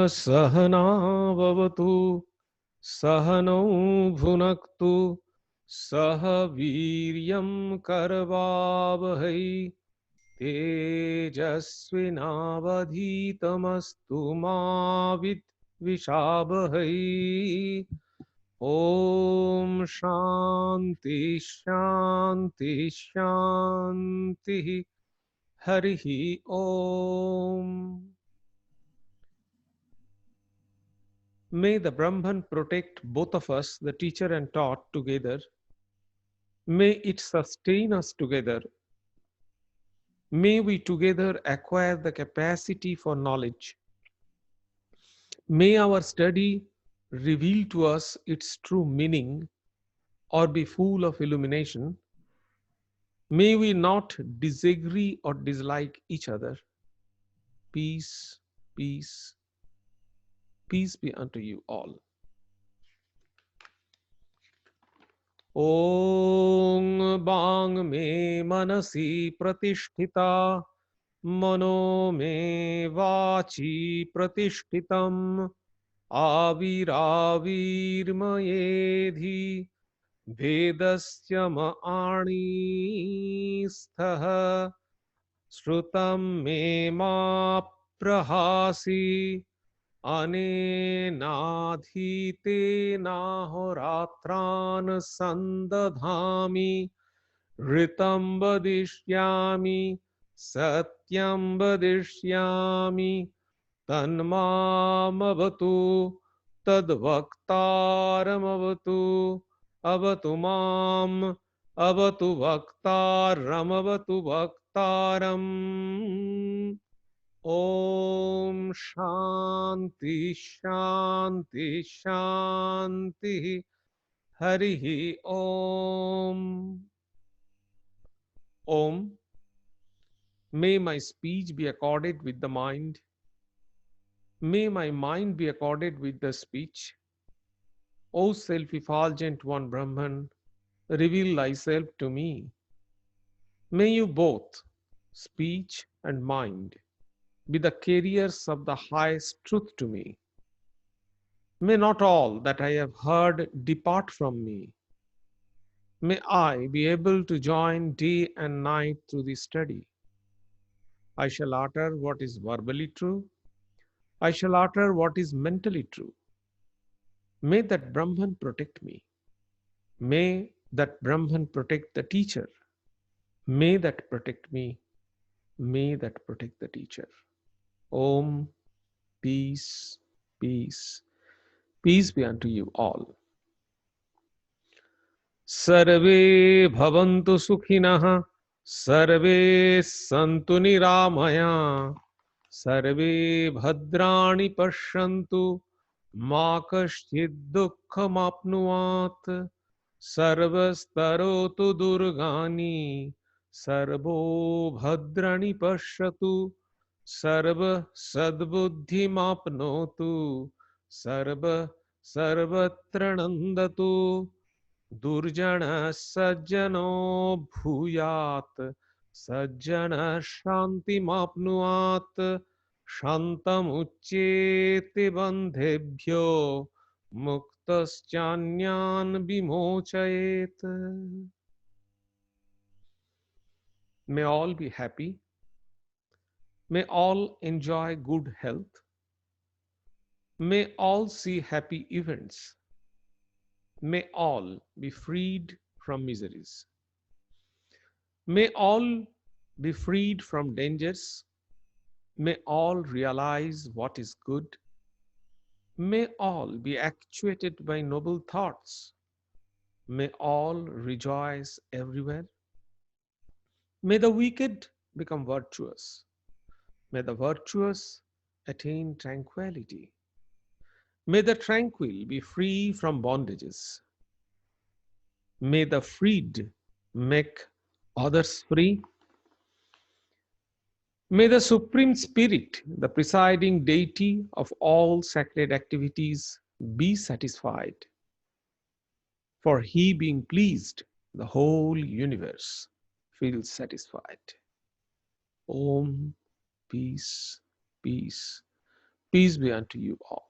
सहना भवतु सहनौ भुनक्तु सह वीर्यं करवावहै तेजस्विनावधीतमस्तु मा विद्विषावहै। ओम शांति शांति शांति। हरि ओम। May the Brahman protect both of us, the teacher and taught, together. May it sustain us together. May we together acquire the capacity for knowledge. May our study reveal to us its true meaning or be full of illumination. May we not disagree or dislike each other. Peace, peace, peace be unto you all. Om Bang me manasi pratisthita mano me vachi pratishtitam avirāvirmayedhi vedasya ma'ani Shrutam me ma prahasi anenadhite nahoratran sandadhami ritam vadishyami satyam vadishyami tanmamavatu tadvaktaramavatu avatu mam avatu vaktaramavatu vaktaram. Om Shanti Shanti Shanti. Hari Om. Om. May my speech be accorded with the mind. May my mind be accorded with the speech. O self-effulgent one Brahman, reveal thyself to me. May you both, speech and mind, be the carriers of the highest truth to me. May not all that I have heard depart from me. May I be able to join day and night through the study. I shall utter what is verbally true. I shall utter what is mentally true. May that Brahman protect me. May that Brahman protect the teacher. May that protect me. May that protect the teacher. Om, peace, peace, peace be unto you all. Sarve bhavantu sukhinah, sarve santu niramaya, sarve bhadrani pashyantu, ma kaschid dukkham apnuat, sarvastarotu durgani, sarvo bhadrani pashyatu, sarva sadbuddhim apnotu, sarva sarvatra nandatu. दुर्जन सज्जनो भूयात् सज्जन शान्तिमाप्नुयात् शान्तमुच्येते बन्धेभ्यो मुक्तश्चान्यान् विमोचयेत्. May all be happy. May all enjoy good health. May all see happy events. May all be freed from miseries. May all be freed from dangers. May all realize what is good. May all be actuated by noble thoughts. May all rejoice everywhere. May the wicked become virtuous. May the virtuous attain tranquility. May the tranquil be free from bondages. May the freed make others free. May the Supreme Spirit, the presiding deity of all sacred activities, be satisfied. For he being pleased, the whole universe feels satisfied. Om, peace, peace, Peace be unto you all.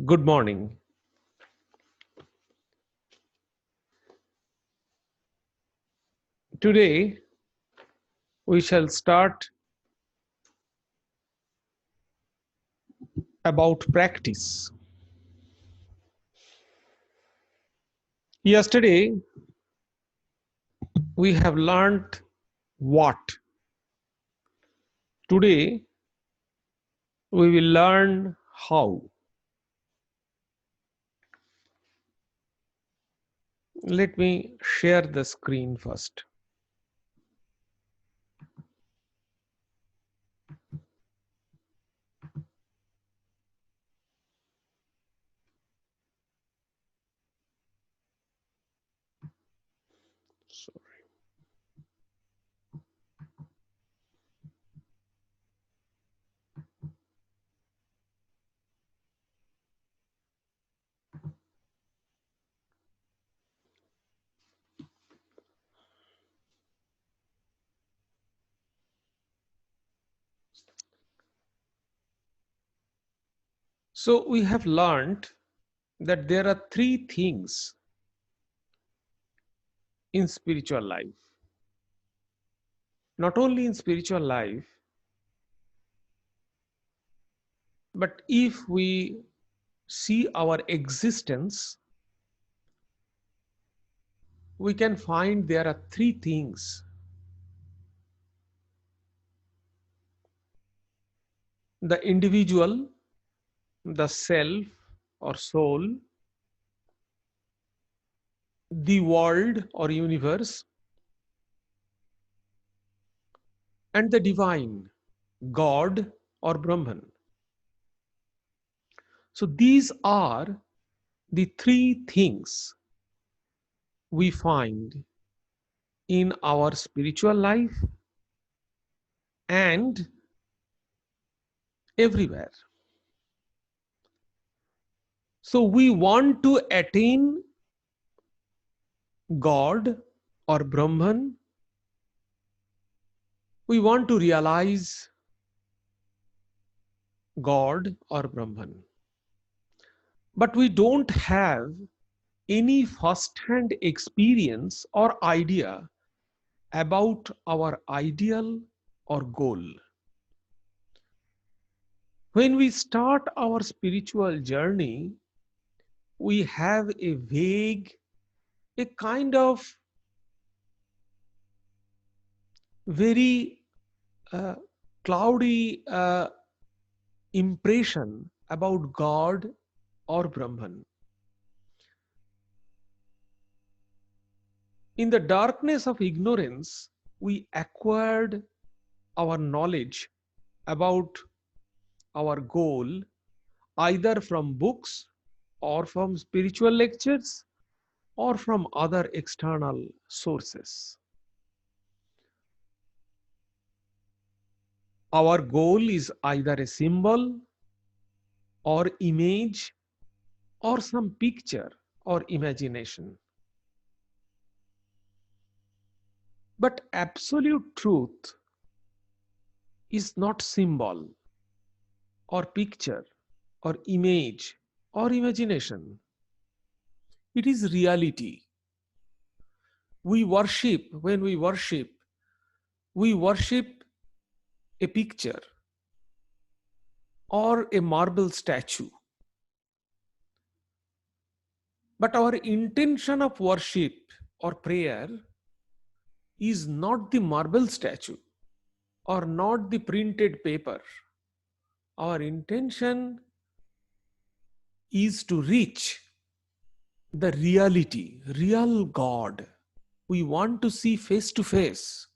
Good morning. Today we shall start about practice. Yesterday we have learned what. Today we will learn how. Let me share the screen first. Sorry. So we have learned that there are three things in spiritual life. Not only in spiritual life, but if we see our existence, we can find there are three things: the individual, the self or soul, the world or universe, and the divine, God or Brahman. So these are the three things we find in our spiritual life and everywhere. So we want to attain God or Brahman. We want to realize God or Brahman. But we don't have any first-hand experience or idea about our ideal or goal. When we start our spiritual journey, we have a vague, a kind of very uh, cloudy impression about God or Brahman. In the darkness of ignorance, we acquired our knowledge about our goal either from books or from spiritual lectures or from other external sources. Our goal is either a symbol or image or some picture or imagination. But absolute truth is not symbol or picture or image or imagination. It is reality. When we worship a picture or a marble statue. But our intention of worship or prayer is not the marble statue or not the printed paper. Our intention is to reach the reality, real God. We want to see face to face.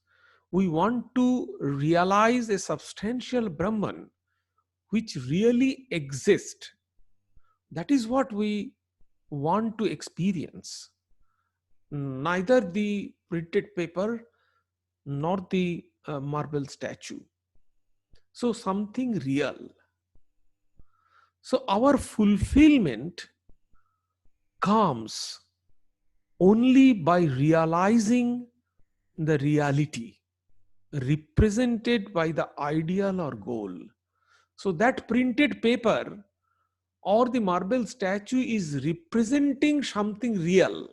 We want to realize a substantial Brahman which really exists. That is what we want to experience. Neither the printed paper nor the marble statue. So something real. So our fulfillment comes only by realizing the reality, represented by the ideal or goal. So that printed paper or the marble statue is representing something real.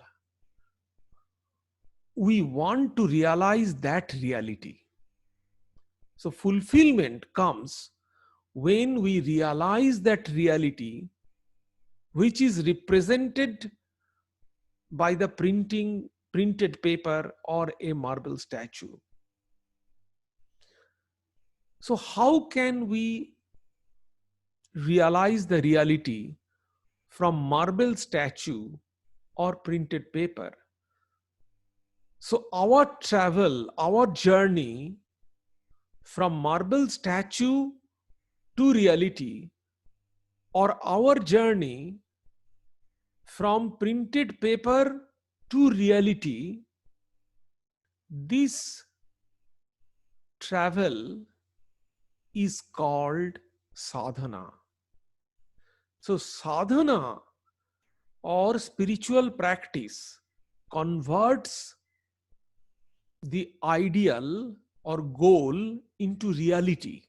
We want to realize that reality. So fulfillment comes when we realize that reality which is represented by the printed paper or a marble statue. So how can we realize the reality from marble statue or printed paper? So our travel, our journey from marble statue to reality, or our journey from printed paper to reality, this travel is called sadhana. So sadhana or spiritual practice converts the ideal or goal into reality.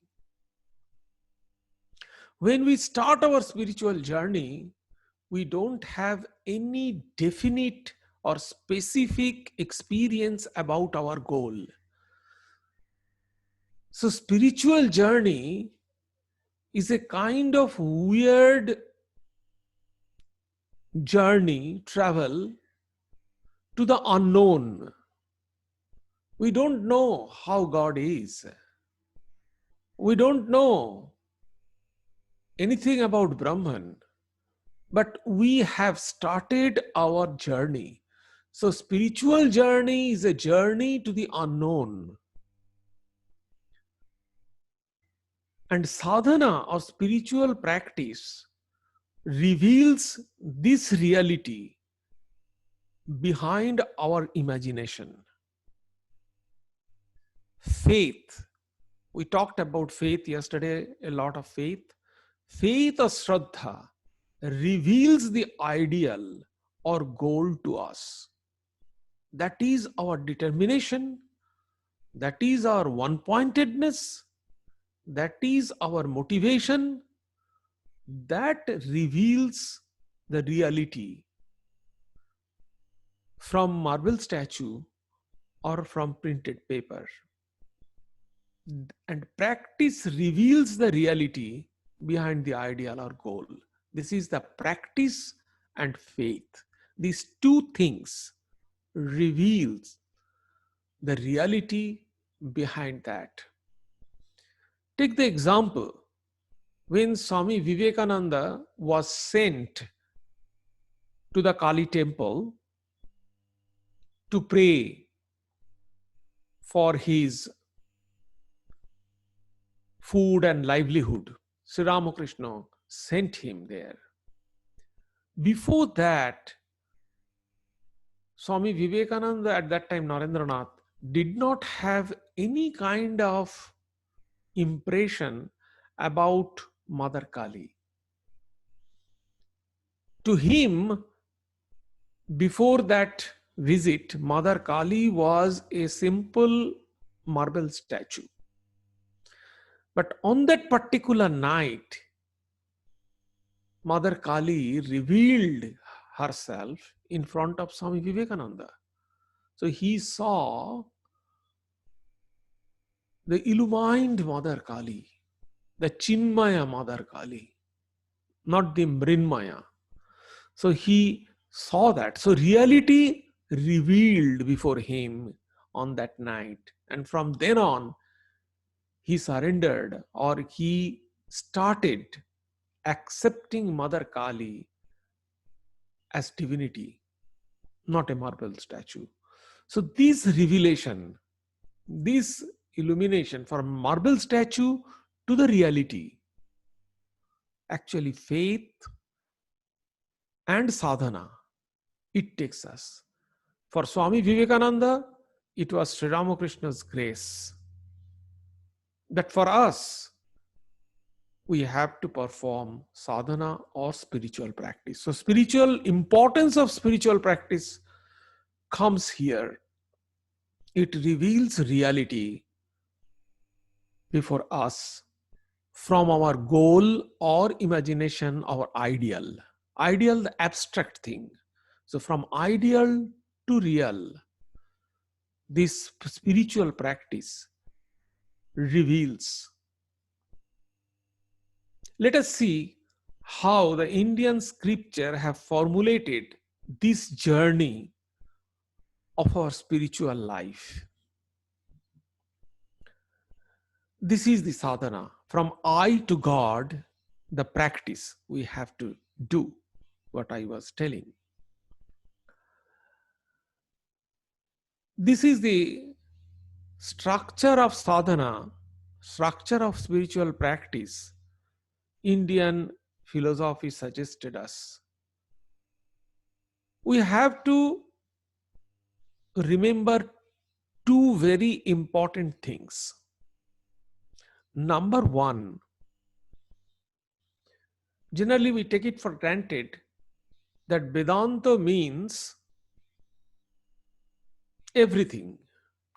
When we start our spiritual journey, we don't have any definite or specific experience about our goal. So spiritual journey is a kind of weird journey, travel to the unknown. We don't know how God is. We don't know anything about Brahman, but we have started our journey. So spiritual journey is a journey to the unknown. And sadhana or spiritual practice reveals this reality behind our imagination. Faith. We talked about faith yesterday, a lot of faith. Faith or Shraddha reveals the ideal or goal to us. That is our determination. That is our one-pointedness. That is our motivation. That reveals the reality from marble statue or from printed paper. And practice reveals the reality behind the ideal or goal. This is the practice and faith. These two things reveals the reality behind that. Take the example when Swami Vivekananda was sent to the Kali temple to pray for his food and livelihood. Sri Ramakrishna sent him there. Before that, Swami Vivekananda, at that time Narendranath, did not have any kind of impression about Mother Kali. To him, before that visit, Mother Kali was a simple marble statue. But on that particular night, Mother Kali revealed herself in front of Swami Vivekananda. So he saw the illumined Mother Kali, the Chinmaya Mother Kali, not the Mrinmaya. So he saw that. So reality revealed before him on that night. And from then on, he surrendered, or he started accepting Mother Kali as divinity, not a marble statue. So this revelation, this illumination from marble statue to the reality, actually faith and sadhana, it takes us. For Swami Vivekananda, it was Sri Ramakrishna's grace. That for us, we have to perform sadhana or spiritual practice. So importance of spiritual practice comes here. It reveals reality before us from our goal or imagination, our ideal. Ideal, the abstract thing. So from ideal to real, this spiritual practice reveals. Let us see how the Indian scripture have formulated this journey of our spiritual life. This is the sadhana. From I to God, the practice we have to do, what I was telling. This is the structure of sadhana, structure of spiritual practice Indian philosophy suggested us. We have to remember two very important things. Number one, generally we take it for granted that Vedanta means everything.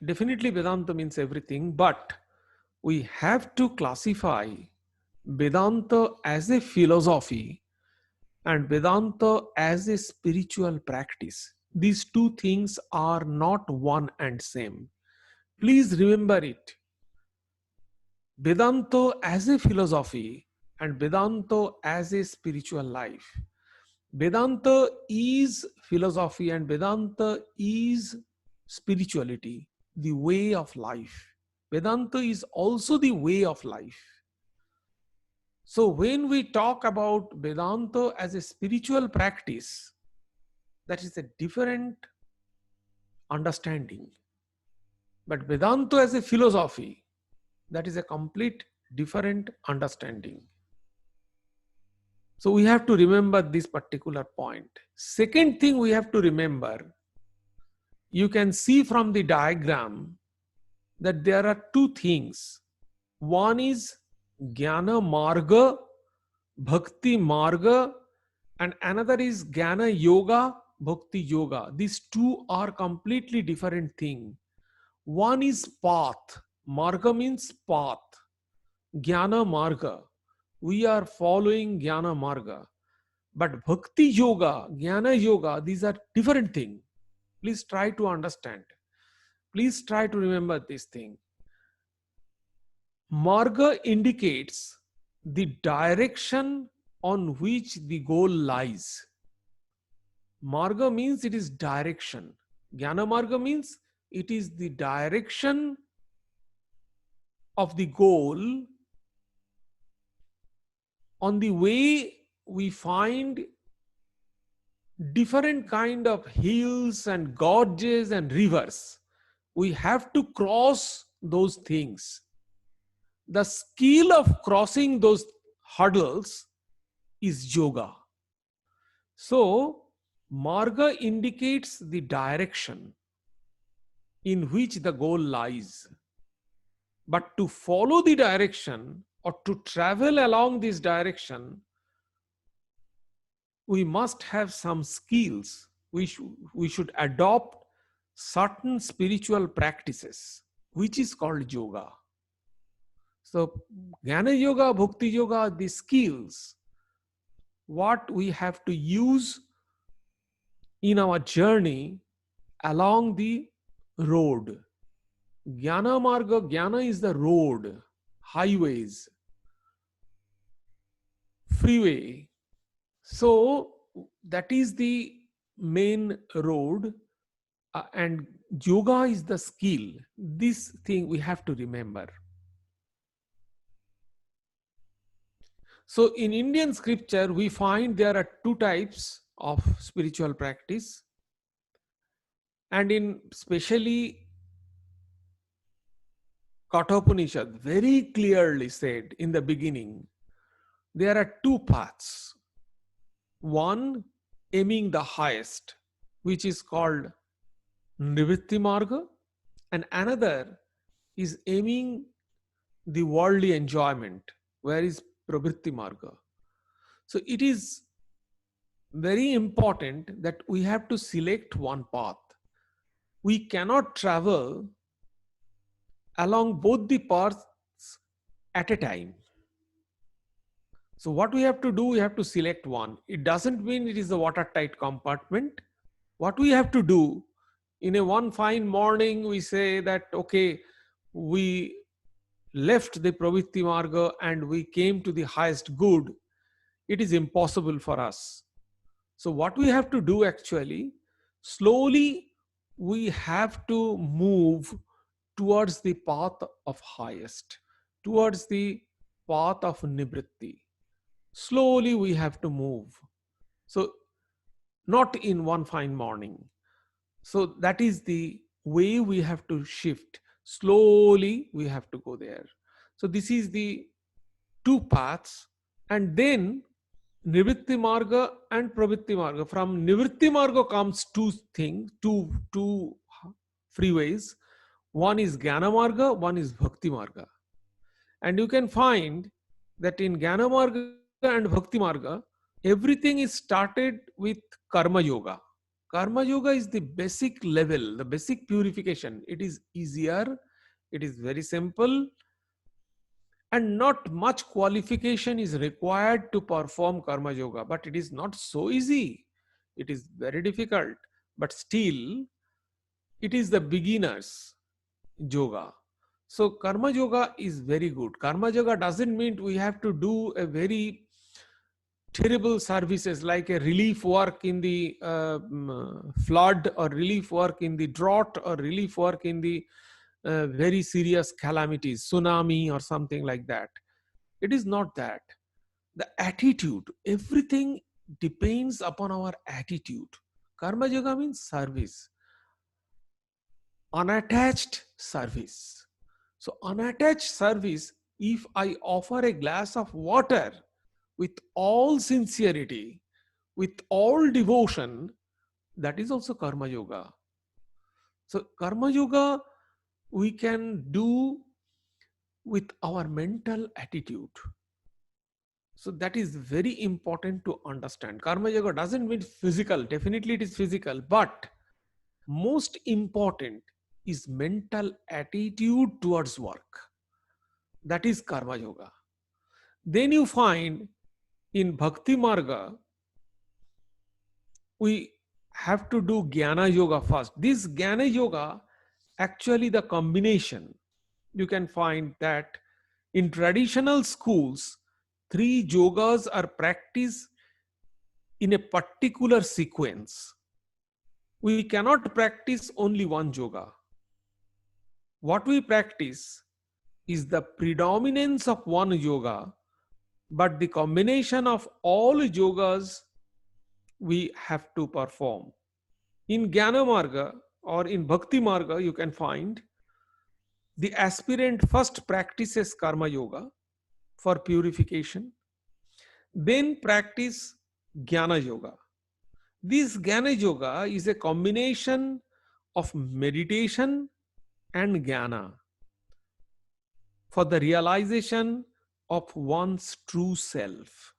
Definitely Vedanta means everything, but we have to classify Vedanta as a philosophy and Vedanta as a spiritual practice. These two things are not one and same. Please remember it. Vedanta as a philosophy and Vedanta as a spiritual life. Vedanta is philosophy and Vedanta is spirituality, the way of life. Vedanta is also the way of life. So when we talk about Vedanta as a spiritual practice, that is a different understanding. But Vedanta as a philosophy, that is a complete different understanding. So we have to remember this particular point. Second thing we have to remember, you can see from the diagram that there are two things. One is Jnana Marga, Bhakti Marga, and another is Jnana Yoga, Bhakti Yoga. These two are completely different things. One is path. Marga means path. Jnana Marga. We are following Jnana Marga. But Bhakti Yoga, Jnana Yoga, these are different things. Please try to understand. Please try to remember this thing. Marga indicates the direction on which the goal lies. Marga means it is direction. Jnana Marga means it is the direction of the goal. On the way, we find different kind of hills and gorges and rivers. We have to cross those things. The skill of crossing those hurdles is yoga. So, Marga indicates the direction in which the goal lies. But to follow the direction or to travel along this direction, we must have some skills. We should adopt certain spiritual practices, which is called yoga. So, Jnana Yoga, Bhakti Yoga, the skills, what we have to use in our journey along the road. Jnana Marga, Jnana is the road, highways, freeway. So that is the main road, and yoga is the skill. This thing we have to remember. So in Indian scripture, we find there are two types of spiritual practice. And in especially Kathopanishad very clearly said in the beginning, there are two paths. One aiming the highest, which is called Nivritti Marga, and another is aiming the worldly enjoyment, where is Pravritti Marga. So it is very important that we have to select one path. We cannot travel along both the paths at a time. So what we have to do, we have to select one. It doesn't mean it is a watertight compartment. What we have to do, in a one fine morning, we say that, okay, we left the pravritti marga and we came to the highest good. It is impossible for us. So what we have to do actually, slowly we have to move towards the path of highest, towards the path of nivritti. Slowly we have to move. So not in one fine morning. So that is the way we have to shift. Slowly we have to go there. So this is the two paths. And then Nivritti Marga and Pravritti Marga. From Nivritti Marga comes two things, two freeways. One is Jnana Marga, one is Bhakti Marga. And you can find that in Jnana Marga and Bhakti Marga, everything is started with Karma Yoga. Karma Yoga is the basic level, the basic purification. It is easier, it is very simple, and not much qualification is required to perform Karma Yoga. But it is not so easy. It is very difficult. But still, it is the beginner's yoga. So Karma Yoga is very good. Karma Yoga doesn't mean we have to do a very terrible services like a relief work in the flood, or relief work in the drought, or relief work in the very serious calamities, tsunami or something like that. It is not that. The attitude, everything depends upon our attitude. Karma Yoga means service, unattached service. So, unattached service, if I offer a glass of water with all sincerity, with all devotion, that is also Karma Yoga. So, Karma Yoga we can do with our mental attitude. So, that is very important to understand. Karma Yoga doesn't mean physical, definitely it is physical, but most important is mental attitude towards work. That is Karma Yoga. Then you find in Bhakti Marga, we have to do Jnana Yoga first. This Jnana Yoga, actually the combination, you can find that in traditional schools, three yogas are practiced in a particular sequence. We cannot practice only one yoga. What we practice is the predominance of one yoga, but the combination of all yogas we have to perform. In Jnana Marga or in Bhakti Marga, you can find the aspirant first practices Karma Yoga for purification, then practice Jnana Yoga. This Jnana Yoga is a combination of meditation and Jnana for the realization of one's true self.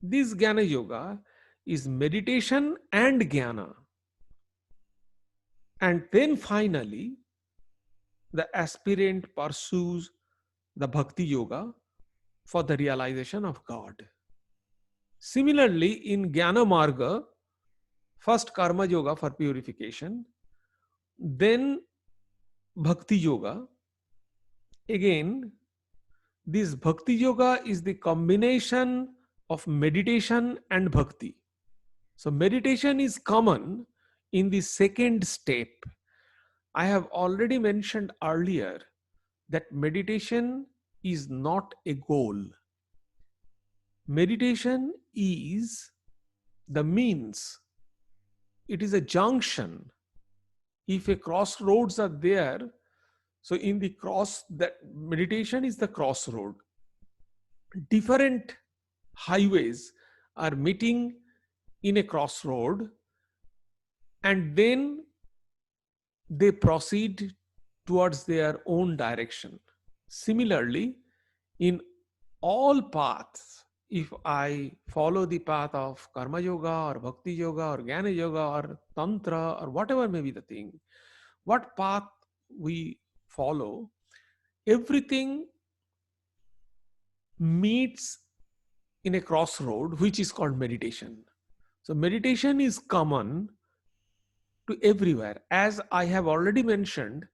This Jnana Yoga is meditation and Jnana. And then finally, the aspirant pursues the Bhakti Yoga for the realization of God. Similarly, in Jnana Marga, first Karma Yoga for purification, then Bhakti Yoga. Again, this Bhakti Yoga is the combination of meditation and Bhakti. So, meditation is common in the second step. I have already mentioned earlier that meditation is not a goal. Meditation is the means, it is a junction. If a crossroads are there, so in the cross, that meditation is the crossroad. Different highways are meeting in a crossroad, and then they proceed towards their own direction. Similarly, in all paths, if I follow the path of Karma Yoga or Bhakti Yoga or Jnana Yoga or Tantra or whatever may be the thing, what path we follow, everything meets in a crossroad, which is called meditation. So meditation is common to everywhere. As I have already mentioned,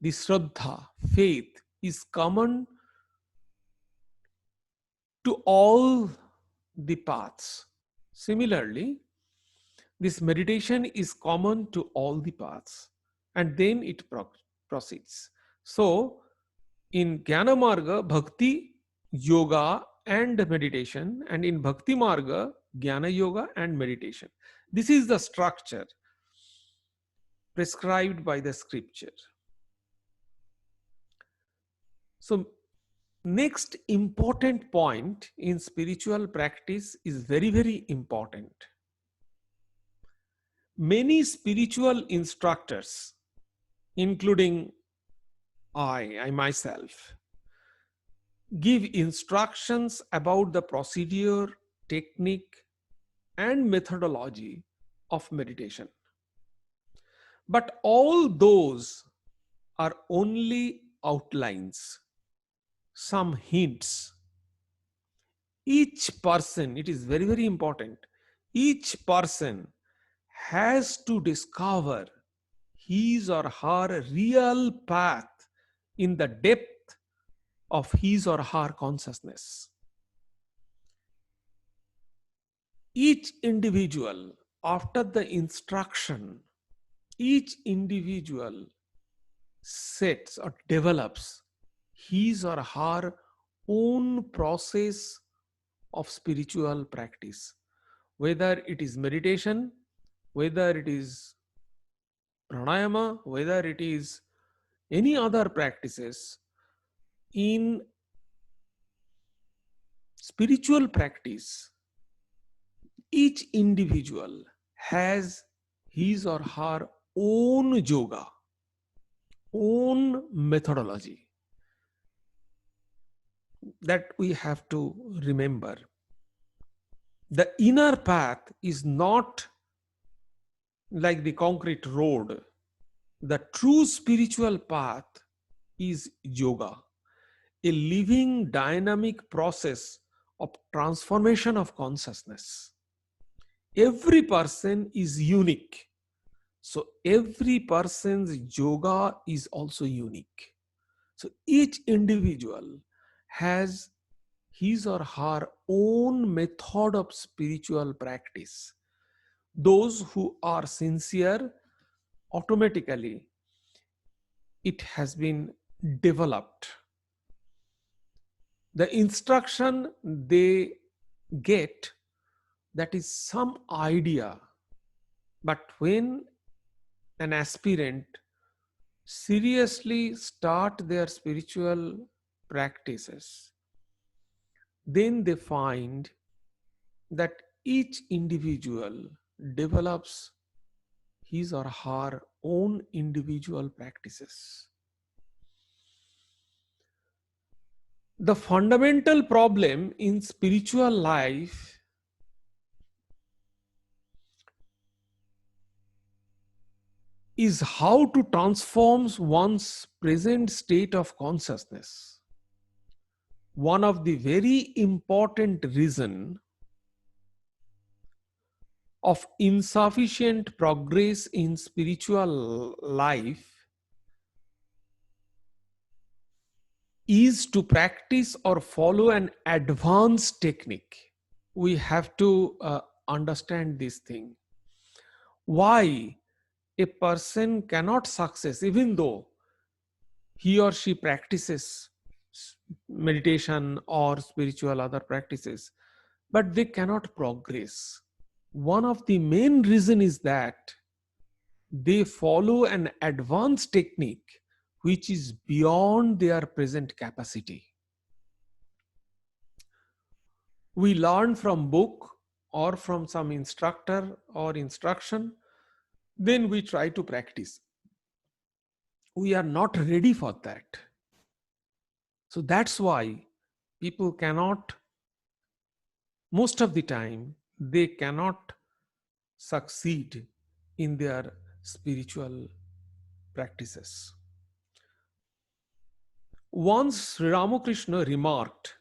the Shraddha, faith, is common to all the paths. Similarly, this meditation is common to all the paths, and then it proceeds. So, in Jnana Marga, Bhakti, Yoga, and meditation, and in Bhakti Marga, Jnana Yoga and meditation. This is the structure prescribed by the scripture. So, next important point in spiritual practice is very, very important. Many spiritual instructors, including I myself, give instructions about the procedure, technique, and methodology of meditation. But all those are only outlines, some hints. Each person, it is very, very important, each person has to discover his or her real path in the depth of his or her consciousness. Each individual, after the instruction, each individual sets or develops his or her own process of spiritual practice, whether it is meditation, whether it is pranayama, whether it is any other practices. In spiritual practice, each individual has his or her own yoga, own methodology that we have to remember. The inner path is not like the concrete road. The true spiritual path is yoga, a living dynamic process of transformation of consciousness. Every person is unique. So every person's yoga is also unique. So each individual has his or her own method of spiritual practice. Those who are sincere, automatically it has been developed. The instruction they get, that is some idea. But when an aspirant seriously start their spiritual practices, then they find that each individual develops his or her own individual practices. The fundamental problem in spiritual life is how to transform one's present state of consciousness. One of the very important reasons of insufficient progress in spiritual life is to practice or follow an advanced technique. We have to understand this thing. Why a person cannot success even though he or she practices meditation or spiritual other practices, but they cannot progress. One of the main reason is that they follow an advanced technique which is beyond their present capacity. We learn from book or from some instructor or instruction, then we try to practice. We are not ready for that. So that's why people cannot, most of the time, they cannot succeed in their spiritual practices. Once Sri Ramakrishna remarked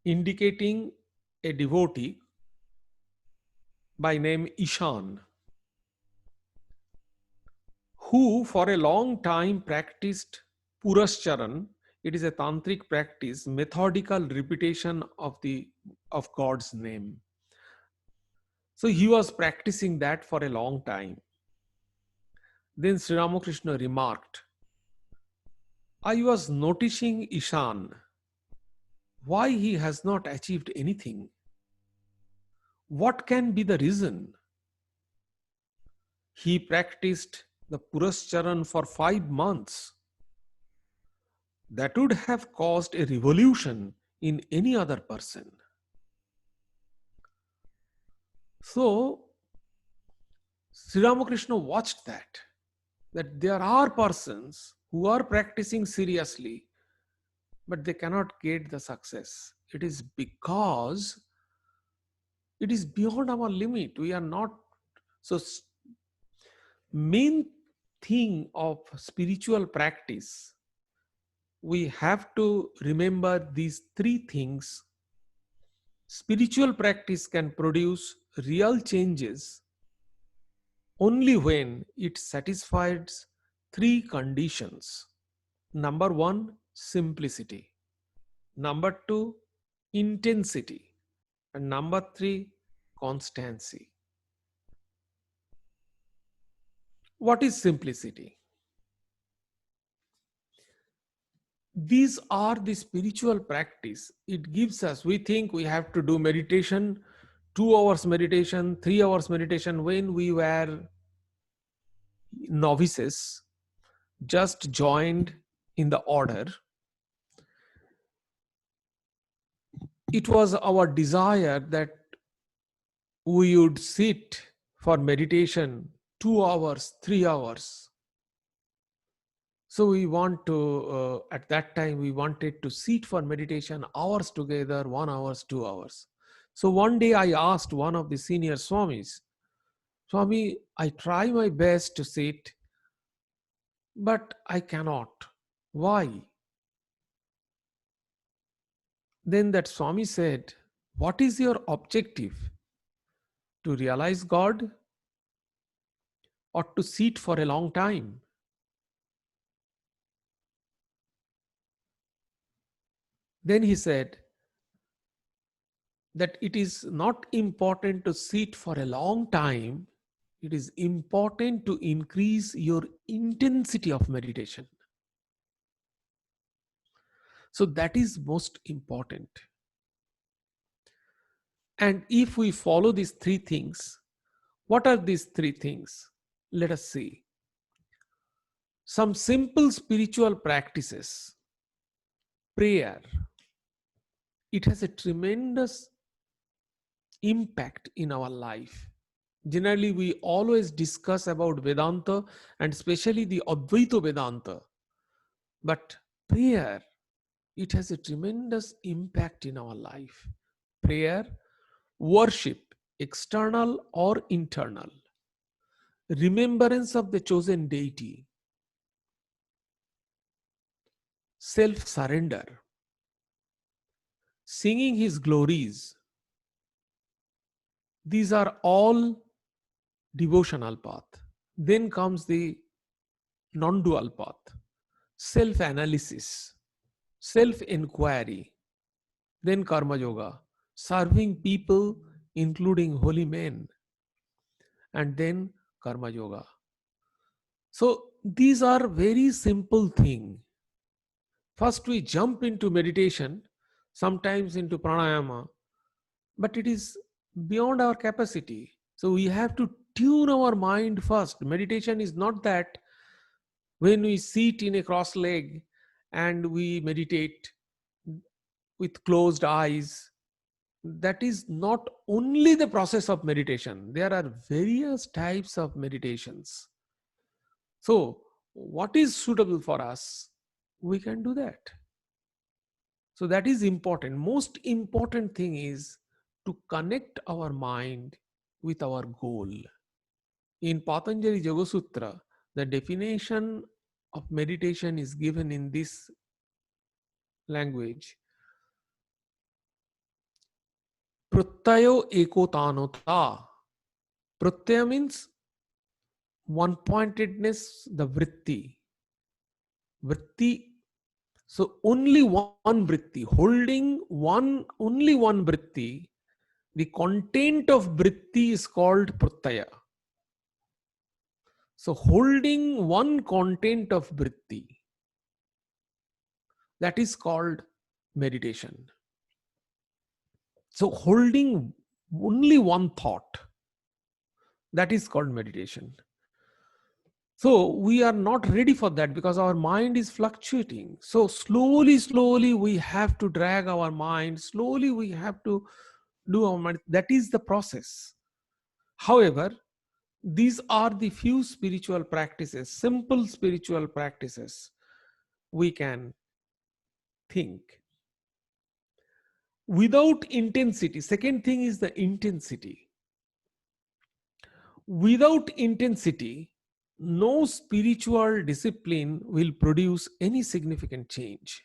indicating a devotee by name Ishan, who for a long time practiced Purascharan. It is a tantric practice, methodical repetition of God's name. So he was practicing that for a long time. Then Sri Ramakrishna remarked, I was noticing Ishan, why he has not achieved anything. What can be the reason? He practiced the Purascharan for 5 months. That would have caused a revolution in any other person. So Sri Ramakrishna watched that there are persons who are practicing seriously, but they cannot get the success. It is because it is beyond our limit. We are not. So main thing of spiritual practice, we have to remember these three things. Spiritual practice can produce real changes only when it satisfies three conditions. Number one, simplicity. Number two, intensity. And number three, constancy. What is simplicity? These are the spiritual practice. It gives us, we think we have to do meditation, 2 hours meditation, 3 hours meditation. When we were novices, just joined in the order, it was our desire that we would sit for meditation 2 hours, 3 hours. So we want to, at that time, we wanted to sit for meditation hours together, 1 hours, 2 hours. So one day I asked one of the senior Swamis, Swami, I try my best to sit, but I cannot. Why? Then that Swami said, what is your objective? To realize God or to sit for a long time? Then he said that it is not important to sit for a long time. It is important to increase your intensity of meditation. So that is most important. And if we follow these three things, what are these three things? Let us see. Some simple spiritual practices. Prayer. It has a tremendous impact in our life. Generally, we always discuss about Vedanta and especially the Advaita Vedanta. But prayer, it has a tremendous impact in our life. Prayer, worship, external or internal, remembrance of the chosen deity, self-surrender, singing his glories. These are all devotional path. Then comes the non-dual path, self-analysis, self-inquiry, then karma yoga, serving people including holy men, and then karma yoga. So these are very simple things. First we jump into meditation, sometimes into pranayama, but it is beyond our capacity. So we have to tune our mind first. Meditation is not that when we sit in a cross leg and we meditate with closed eyes. That is not only the process of meditation. There are various types of meditations. So what is suitable for us, we can do that. So that is important. Most important thing is to connect our mind with our goal. In Patanjali Yoga Sutra, the definition of meditation is given in this language. Pratyayo ekotanota. Pratyaya means one pointedness, the vritti. Vritti. So only one vritti, holding only one vritti. The content of vritti is called pratyaya. So holding one content of vritti, that is called meditation. So holding only one thought, that is called meditation. So we are not ready for that because our mind is fluctuating. So slowly we have to drag our mind. Slowly we have to do our mind. That is the process. However, these are the few spiritual practices, simple spiritual practices we can think. Without intensity, second thing is the intensity. Without intensity, no spiritual discipline will produce any significant change.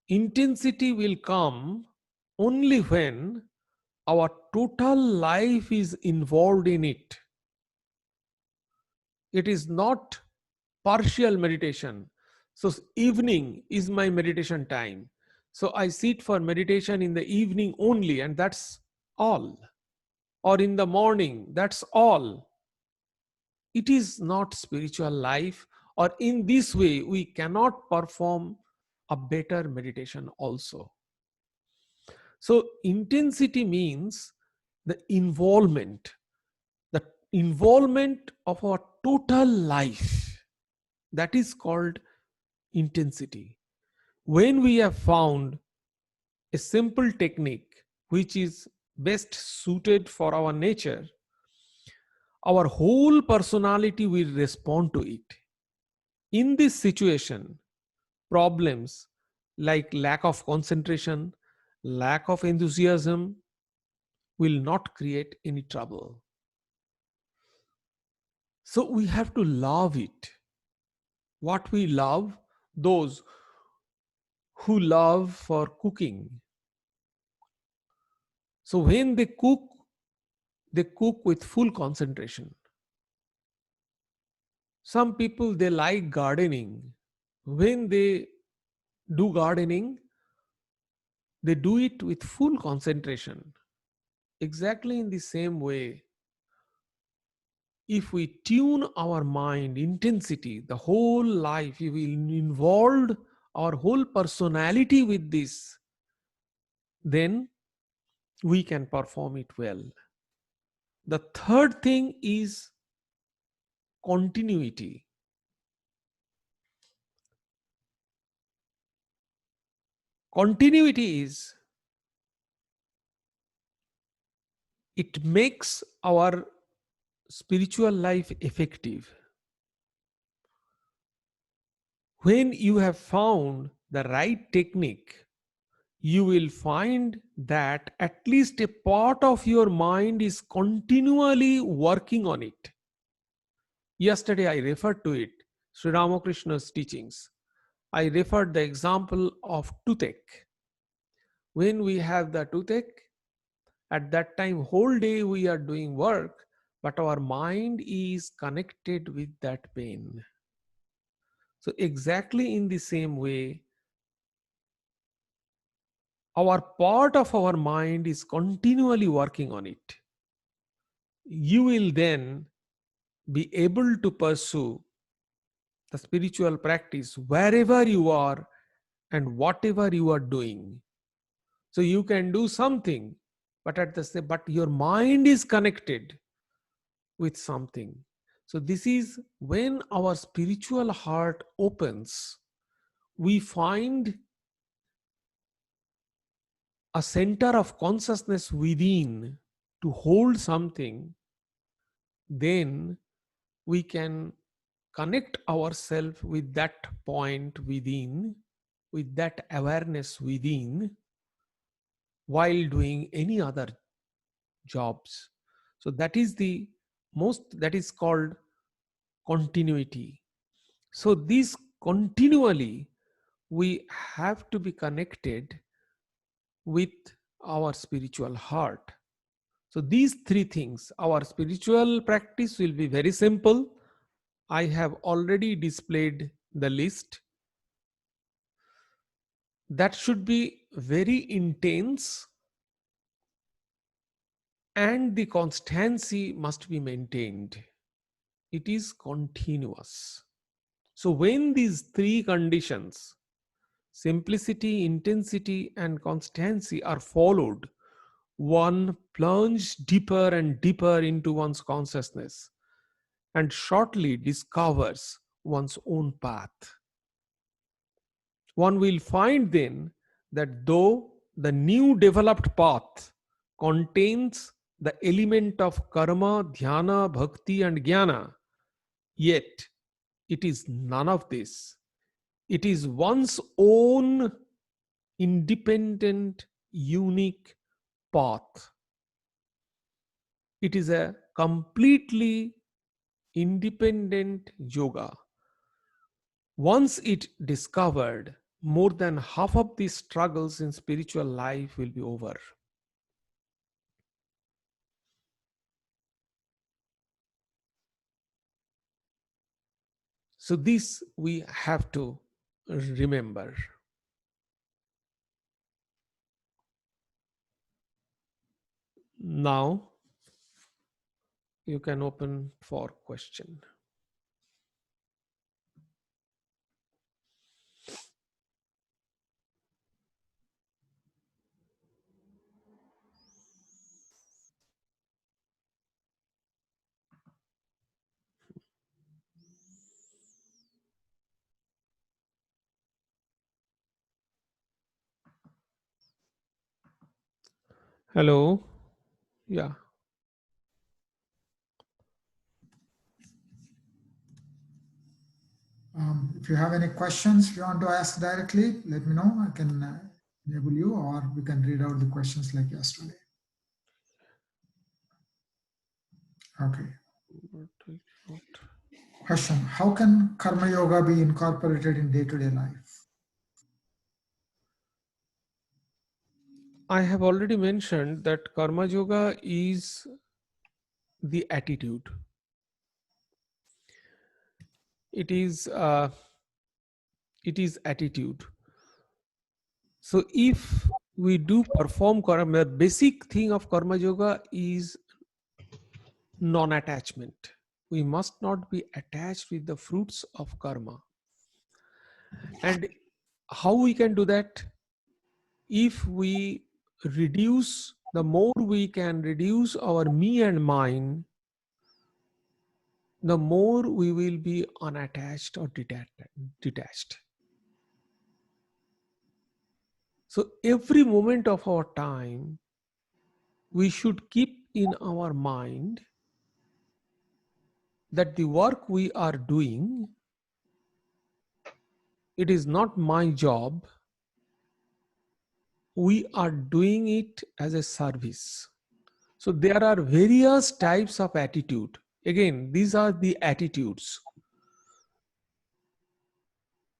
Intensity will come only when our total life is involved in it. It is not partial meditation. So, evening is my meditation time. So, I sit for meditation in the evening only, and that's all. Or in the morning, that's all. It is not spiritual life, or in this way we cannot perform a better meditation also. So intensity means the involvement of our total life, that is called intensity. When we have found a simple technique which is best suited for our nature, our whole personality will respond to it. In this situation, problems like lack of concentration, lack of enthusiasm will not create any trouble. So we have to love it. What we love, those who love for cooking. So when they cook with full concentration. Some people, they like gardening. When they do gardening, they do it with full concentration. Exactly in the same way, if we tune our mind intensity, the whole life, if we involve our whole personality with this, then we can perform it well. The third thing is continuity. Continuity is, it makes our spiritual life effective. When you have found the right technique, you will find that at least a part of your mind is continually working on it. Yesterday, I referred to it, Sri Ramakrishna's teachings. I referred the example of toothache. When we have the toothache, at that time, whole day we are doing work, but our mind is connected with that pain. So, exactly in the same way, our part of our mind is continually working on it. You will then be able to pursue the spiritual practice wherever you are and whatever you are doing. So you can do something, but at the same, but your mind is connected with something. So this is when our spiritual heart opens, we find a center of consciousness within to hold something. Then we can connect ourselves with that point within, with that awareness within, while doing any other jobs. So that is the that is called continuity. So this continually, we have to be connected with our spiritual heart. So these three things, our spiritual practice will be very simple. I have already displayed the list. That should be very intense, and the constancy must be maintained. It is continuous. So when these three conditions, simplicity, intensity, and constancy, are followed, one plunges deeper and deeper into one's consciousness and shortly discovers one's own path. One will find then that though the new developed path contains the element of karma, dhyana, bhakti, and jnana, yet it is none of this. It is one's own independent, unique path. It is a completely independent yoga. Once it discovered, more than half of the struggles in spiritual life will be over. So this we have to remember. Now you can open for question. Hello. Yeah. If you have any questions you want to ask directly, let me know. I can enable you, or we can read out the questions like yesterday. Okay. Question: how can karma yoga be incorporated in day-to-day life? I have already mentioned that karma yoga is the attitude. It is attitude. So if we do perform karma, basic thing of karma yoga is non-attachment. We must not be attached with the fruits of karma. And how we can do that? If we reduce, the more we can reduce our me and mine, the more we will be unattached or detached. So every moment of our time, we should keep in our mind that the work we are doing, it is not my job. We are doing it as a service. So there are various types of attitude. Again, these are the attitudes.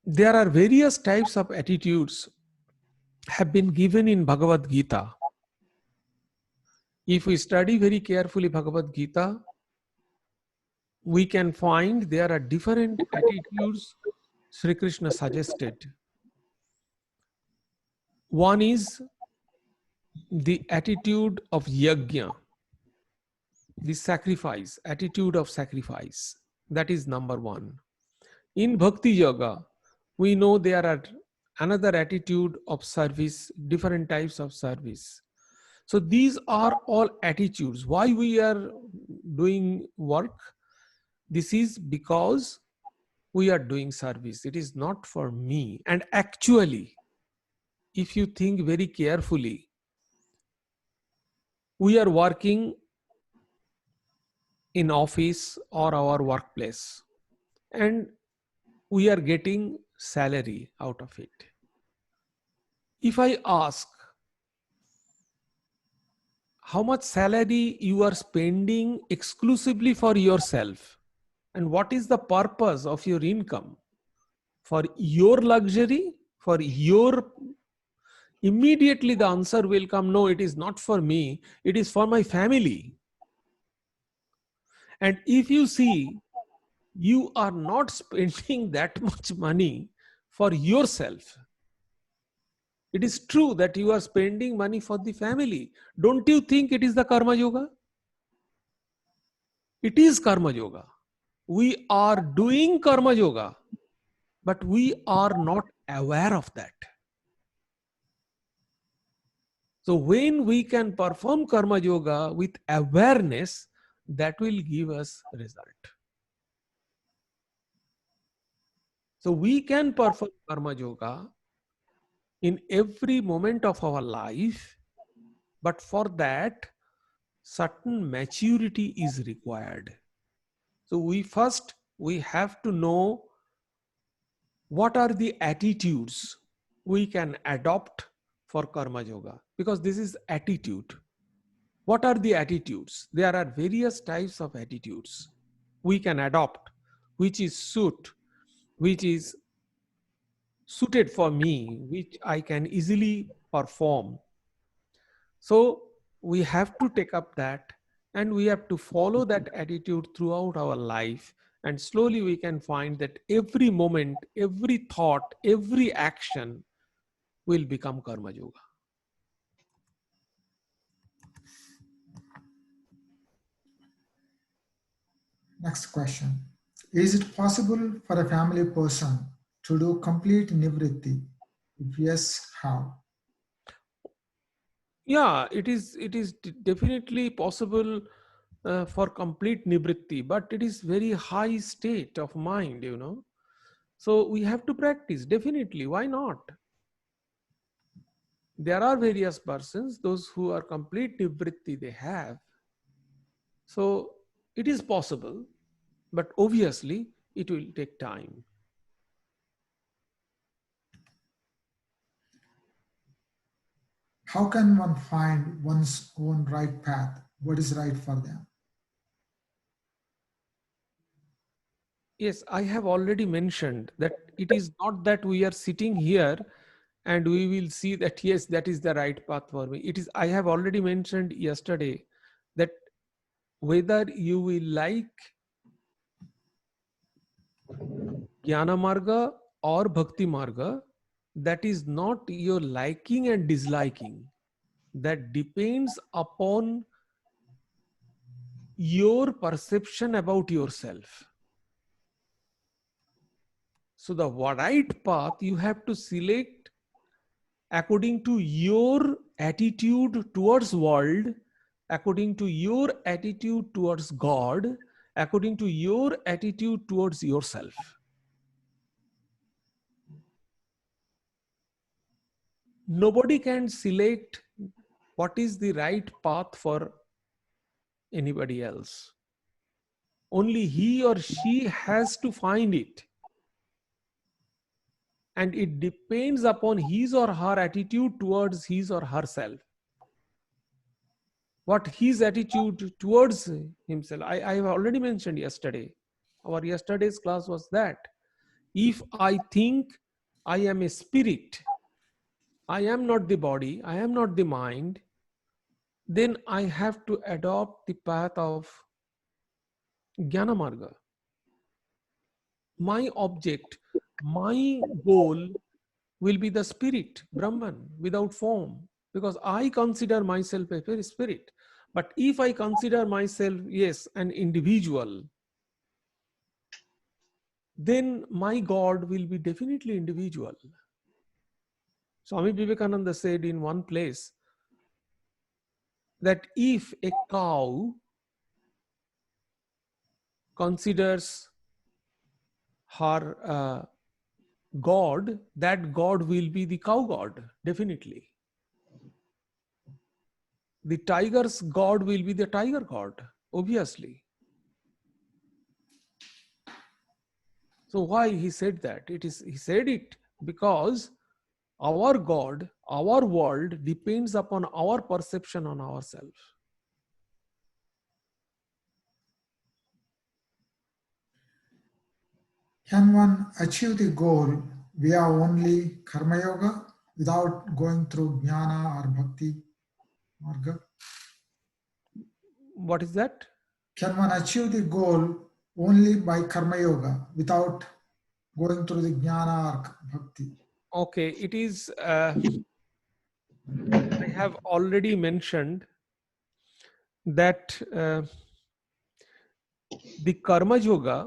There are various types of attitudes have been given in Bhagavad Gita. If we study very carefully Bhagavad Gita, we can find there are different attitudes Sri Krishna suggested. One is the attitude of yajna, the sacrifice, attitude of sacrifice. That is number one. In Bhakti Yoga, we know there are another attitude of service, different types of service. So these are all attitudes. Why we are doing work? This is because we are doing service. It is not for me. And actually, if you think very carefully, we are working in office or our workplace, and we are getting salary out of it. If I ask how much salary you are spending exclusively for yourself, and what is the purpose of your income, for your luxury, for your immediately the answer will come, no, it is not for me, it is for my family. And if you see, you are not spending that much money for yourself. It is true that you are spending money for the family. Don't you think it is the Karma Yoga? It is Karma Yoga. We are doing Karma Yoga, but we are not aware of that. So when we can perform Karma Yoga with awareness, that will give us result. So we can perform Karma Yoga in every moment of our life, but for that, certain maturity is required. So we have to know what are the attitudes we can adopt for Karma Yoga, because this is attitude. What are the attitudes? There are various types of attitudes we can adopt, which is suited for me, which I can easily perform. So we have to take up that, and we have to follow that attitude throughout our life. And slowly we can find that every moment, every thought, every action will become Karma Yoga. Next question. Is it possible for a family person to do complete nivritti? If yes, how? Yeah, it is definitely possible for complete nivritti, but it is very high state of mind. So we have to practice, definitely. Why not? There are various persons, those who are complete nivritti they have. So it is possible, but obviously it will take time. How can one find one's own right path? What is right for them? Yes, I have already mentioned that it is not that we are sitting here and we will see that, yes, that is the right path for me. It is, I have already mentioned yesterday that whether you will like Jnana Marga or Bhakti Marga, that is not your liking and disliking. That depends upon your perception about yourself. So the right path you have to select according to your attitude towards world, according to your attitude towards God, according to your attitude towards yourself. Nobody can select what is the right path for anybody else. Only he or she has to find it. And it depends upon his or her attitude towards his or herself. What his attitude towards himself. I have already mentioned yesterday. Our yesterday's class was that if I think I am a spirit, I am not the body, I am not the mind, then I have to adopt the path of Jnana Marga. My object, my goal will be the spirit, Brahman, without form, because I consider myself a spirit. But if I consider myself, yes, an individual, then my God will be definitely individual. Swami Vivekananda said in one place that if a cow considers her God, that God will be the cow God, definitely. The tiger's God will be the tiger God, obviously. So why he said that? He said it because our God, our world depends upon our perception on ourselves. Can one achieve the goal via only Karma Yoga? without going through jnana or bhakti marga? What is that? Can one achieve the goal only by karma yoga without going through the jnana or bhakti? Okay, it is, I have already mentioned that the karma yoga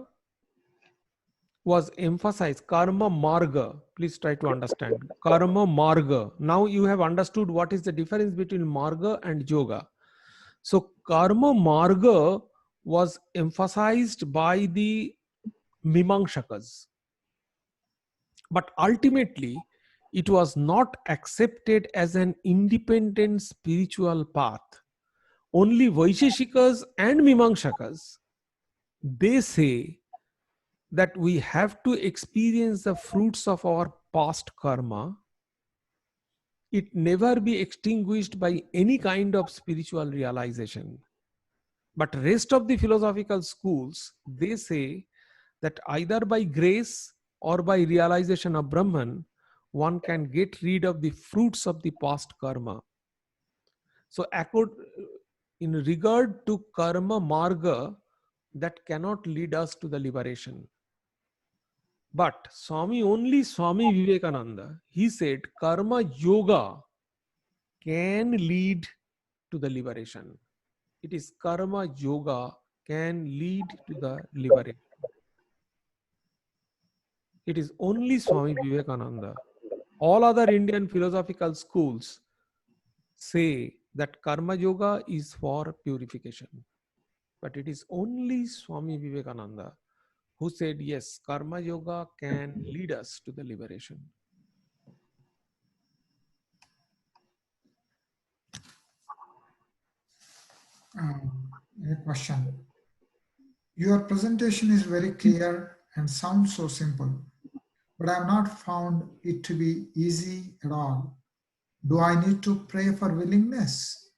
was emphasized, karma marga. Please try to understand. Karma marga. Now you have understood what is the difference between marga and yoga. So karma marga was emphasized by the Mimamsakas. But ultimately, it was not accepted as an independent spiritual path. Only Vaisheshikas and Mimamsakas, they say that we have to experience the fruits of our past karma. It never be extinguished by any kind of spiritual realization. But rest of the philosophical schools, they say that either by grace or by realization of Brahman, one can get rid of the fruits of the past karma. So, in regard to karma marga, that cannot lead us to the liberation. But only Swami Vivekananda, he said karma yoga can lead to the liberation. It is karma yoga can lead to the liberation. It is only Swami Vivekananda. All other Indian philosophical schools say that karma yoga is for purification. But it is only Swami Vivekananda who said, yes, karma yoga can lead us to the liberation. A question. Your presentation is very clear and sounds so simple, but I have not found it to be easy at all. Do I need to pray for willingness?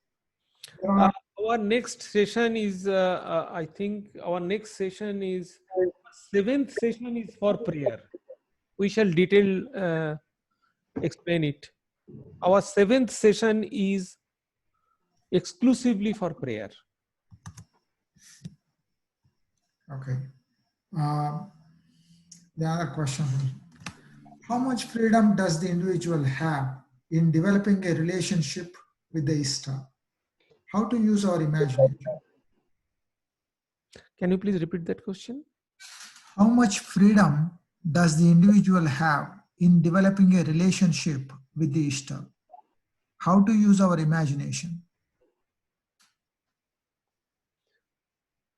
There are Our next session is, I think, our next session is, seventh session is for prayer. We shall explain it. Our seventh session is exclusively for prayer. okay. The other question: how much freedom does the individual have in developing a relationship with the Ishta? How to use our imagination? Can you please repeat that question? How much freedom does the individual have in developing a relationship with the Ishta? How to use our imagination?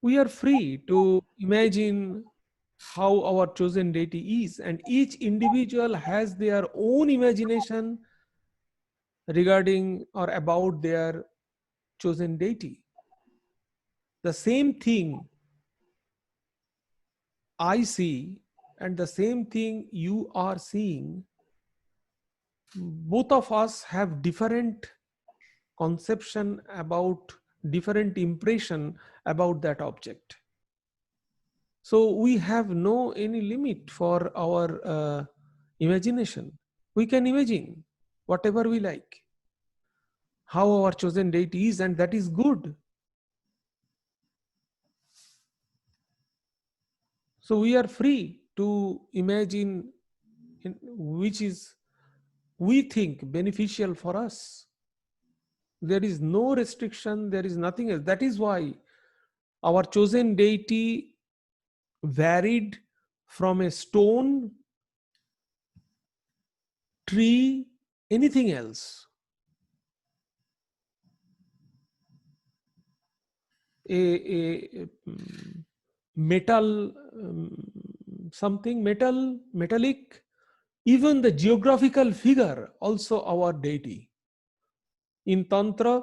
We are free to imagine how our chosen deity is, and each individual has their own imagination regarding or about their chosen deity. The same thing I see and the same thing you are seeing, both of us have different conception about, different impression about that object. So we have no any limit for our imagination. We can imagine whatever we like, how our chosen deity is, and that is good. So we are free to imagine which is we think beneficial for us. There is no restriction, there is nothing else. That is why our chosen deity varied from a stone, tree, anything else. A metal, something metal, metallic, even the geographical figure, also our deity. In Tantra,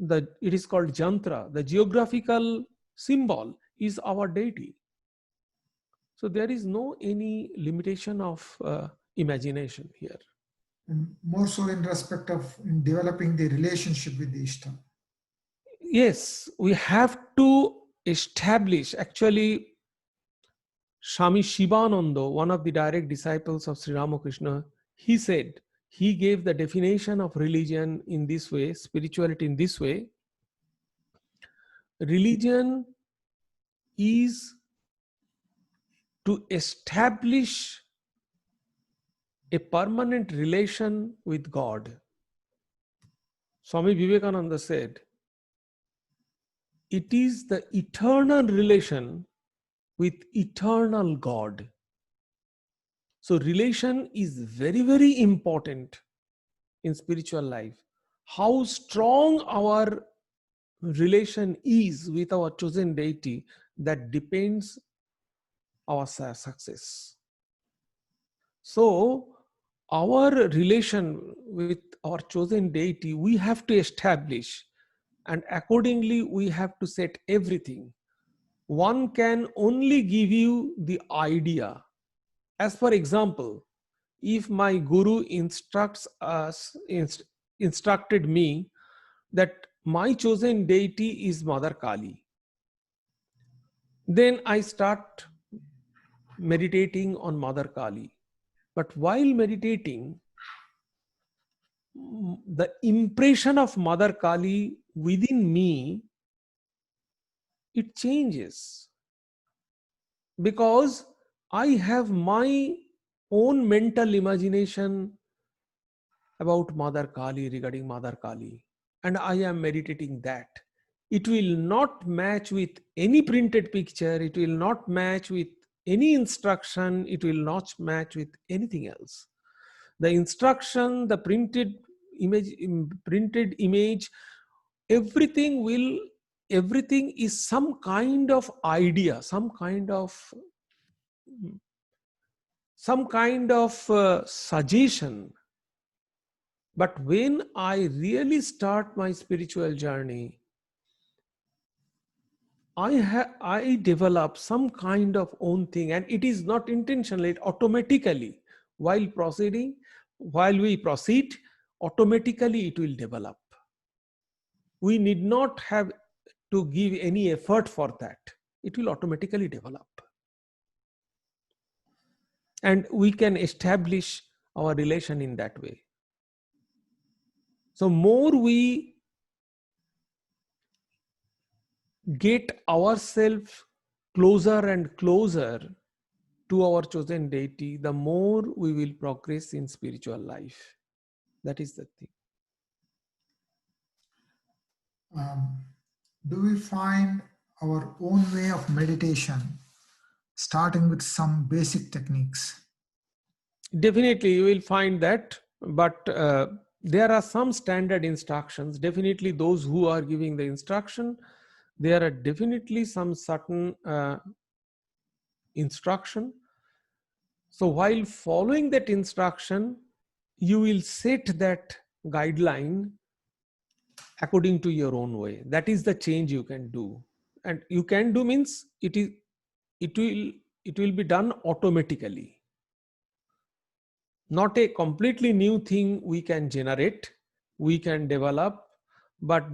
it is called Jantra. The geographical symbol is our deity. So there is no any limitation of imagination here. And more so in respect of in developing the relationship with the Ishta. Yes, we have to establish, actually, Swami Shivananda, one of the direct disciples of Sri Ramakrishna, he said he gave the definition of religion in this way, spirituality in this way. Religion is to establish a permanent relation with God. Swami Vivekananda said, it is the eternal relation with eternal God. So relation is very, very important in spiritual life. How strong our relation is with our chosen deity, that depends our success. So our relation with our chosen deity, we have to establish, and accordingly we have to set everything. One can only give you the idea. As for example, if my guru instructed me that my chosen deity is Mother Kali, then I start meditating on Mother Kali. But while meditating, the impression of Mother Kali within me, it changes, because I have my own mental imagination about Mother Kali, regarding Mother Kali, and I am meditating that. It will not match with any printed picture, it will not match with any instruction, it will not match with anything else. The instruction, the printed image, everything will, everything is some kind of idea, some kind of suggestion. But when I really start my spiritual journey, I develop some kind of own thing, and it is not intentional. It automatically, while proceeding, while we proceed, automatically it will develop. We need not have to give any effort for that. It will automatically develop. And we can establish our relation in that way. So more we get ourselves closer and closer to our chosen deity, the more we will progress in spiritual life. That is the thing. Do we find our own way of meditation, starting with some basic techniques? Definitely, you will find that, but there are some standard instructions. Definitely, those who are giving the instruction, there are definitely some certain instruction. So while following that instruction, you will set that guideline according to your own way. That is the change you can do. And you can do means it will be done automatically. Not a completely new thing we can generate, we can develop, but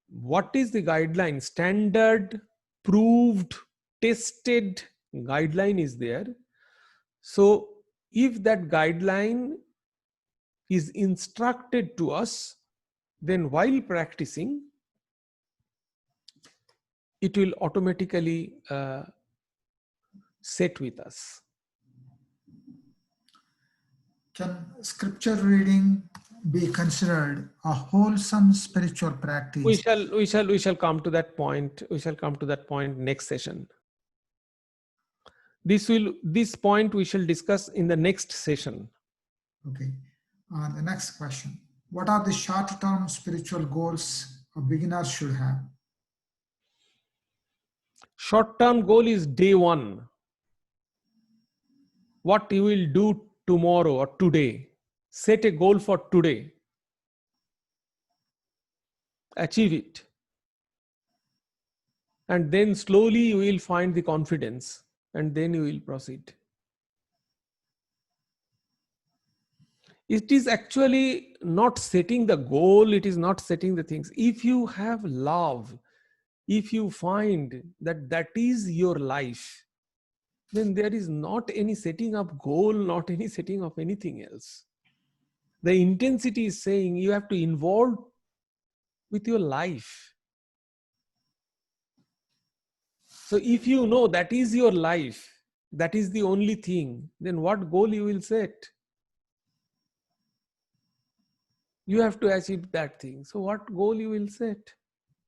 what is the guideline? Standard, proved, tested guideline is there. So if that guideline is instructed to us, then while practicing, it will automatically set with us. Can scripture reading be considered a wholesome spiritual practice? We shall come to that point. We shall come to that point next session. This point we shall discuss in the next session. Okay. The next question. What are the short-term spiritual goals a beginner should have? Short-term goal is day one. What you will do tomorrow or today. Set a goal for today. Achieve it. And then slowly you will find the confidence, and then you will proceed. It is actually not setting the goal, it is not setting the things. If you have love, if you find that that is your life, then there is not any setting up goal, not any setting of anything else. The intensity is saying you have to involve with your life. So if you know that is your life, that is the only thing, then what goal you will set? You have to achieve that thing. So what goal you will set?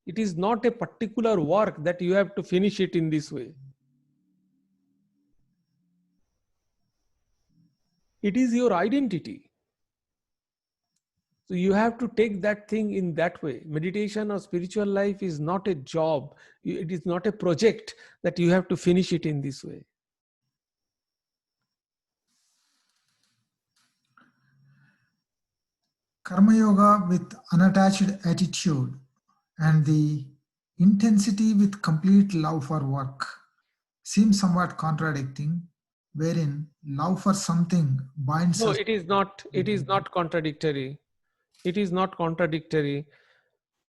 It is not a particular work that you have to finish it in this way. It is your identity. So you have to take that thing in that way. Meditation or spiritual life is not a job. It is not a project that you have to finish it in this way. Karma Yoga with unattached attitude and the intensity with complete love for work seems somewhat contradicting, wherein love for something binds No, us. it is not. It is not contradictory. It is not contradictory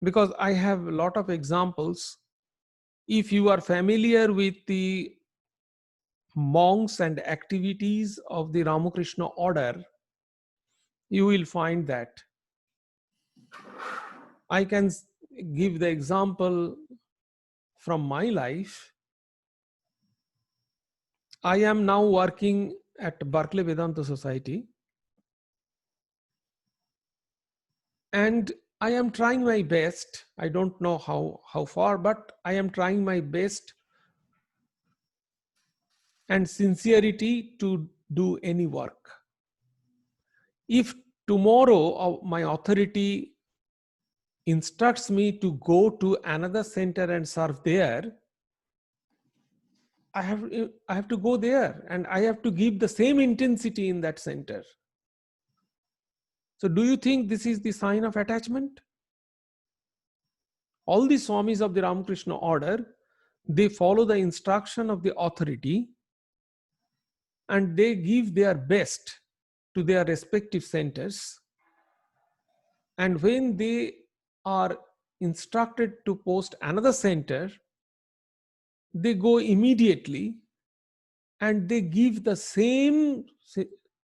because I have a lot of examples. If you are familiar with the monks and activities of the Ramakrishna order, you will find that. I can give the example from my life. I am now working at Berkeley Vedanta Society, and I am trying my best. I don't know how far, but I am trying my best and sincerity to do any work. If tomorrow my authority instructs me to go to another center and serve there, I have to go there and I have to give the same intensity in that center. So do you think this is the sign of attachment? All the Swamis of the Ramakrishna order, they follow the instruction of the authority and they give their best to their respective centers. And when they are instructed to post another center, they go immediately and they give the same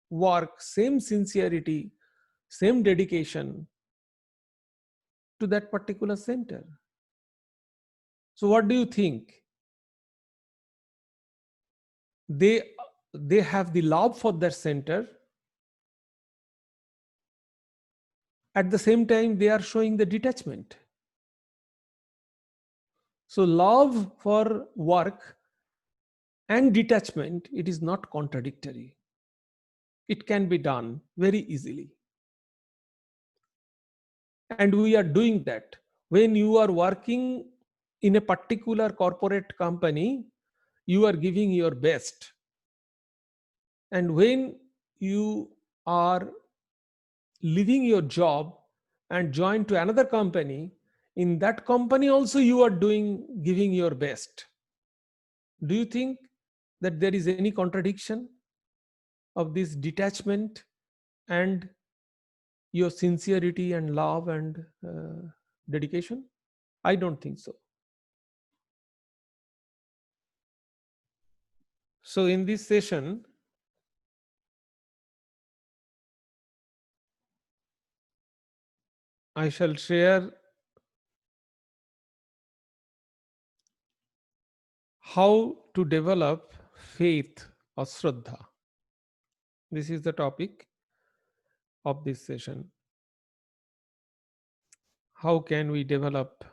work, same sincerity, same dedication to that particular center. So what do you think? They have the love for their center. At the same time, they are showing the detachment. So love for work and detachment, it is not contradictory. It can be done very easily. And we are doing that. When you are working in a particular corporate company, you are giving your best. And when you are leaving your job and join to another company, in that company also you are giving your best. Do you think that there is any contradiction of this detachment and your sincerity and love and dedication? I don't think so. So in this session, I shall share how to develop faith or Shraddha. This is the topic of this session. How can we develop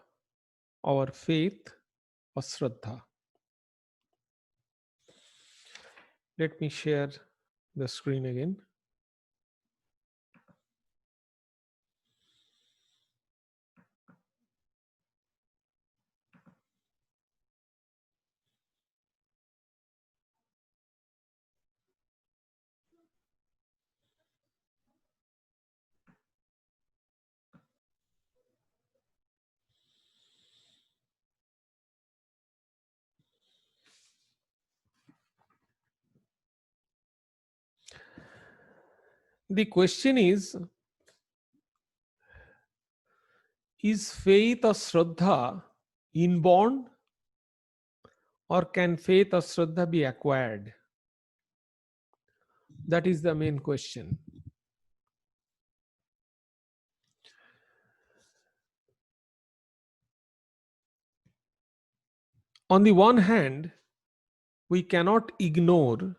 our faith or Shraddha? Let me share the screen again. The question is faith or Shraddha inborn or can faith or Shraddha be acquired? That is the main question. On the one hand, we cannot ignore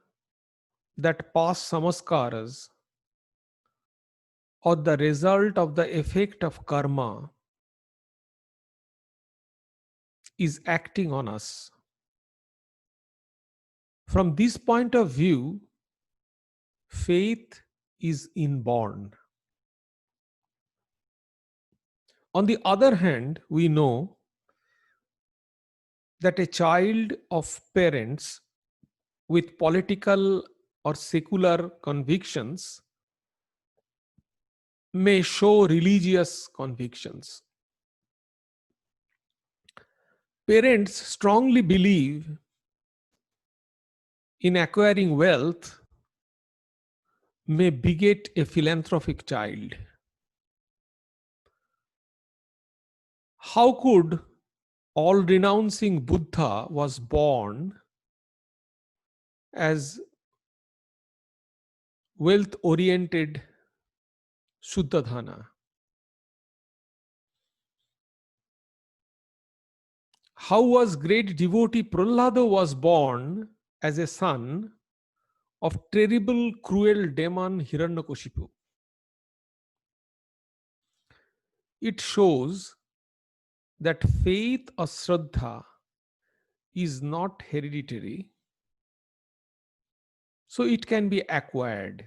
that past samaskaras or the result of the effect of karma is acting on us. From this point of view, faith is inborn. On the other hand, we know that a child of parents with political or secular convictions may show religious convictions. Parents strongly believe in acquiring wealth may beget a philanthropic child. How could all renouncing Buddha was born as wealth oriented Shuddhadhana? How was great devotee Prahlada was born as a son of terrible cruel demon Hiranyakashipu? It shows that faith or Shraddha is not hereditary, so it can be acquired.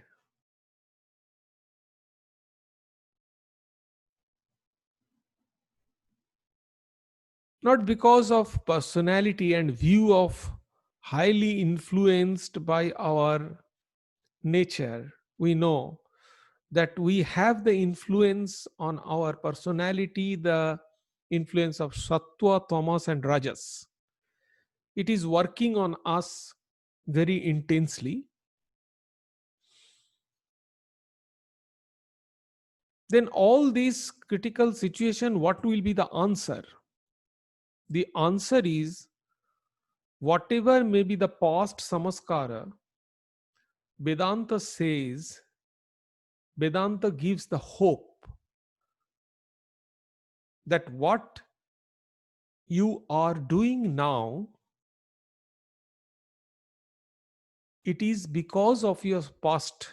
Not because of personality and view of highly influenced by our nature. We know that we have the influence on our personality, the influence of sattva, tamas, and rajas. It is working on us very intensely. Then all these critical situation, what will be the answer? The answer is whatever may be the past samaskara, Vedanta says, Vedanta gives the hope that what you are doing now, it is because of your past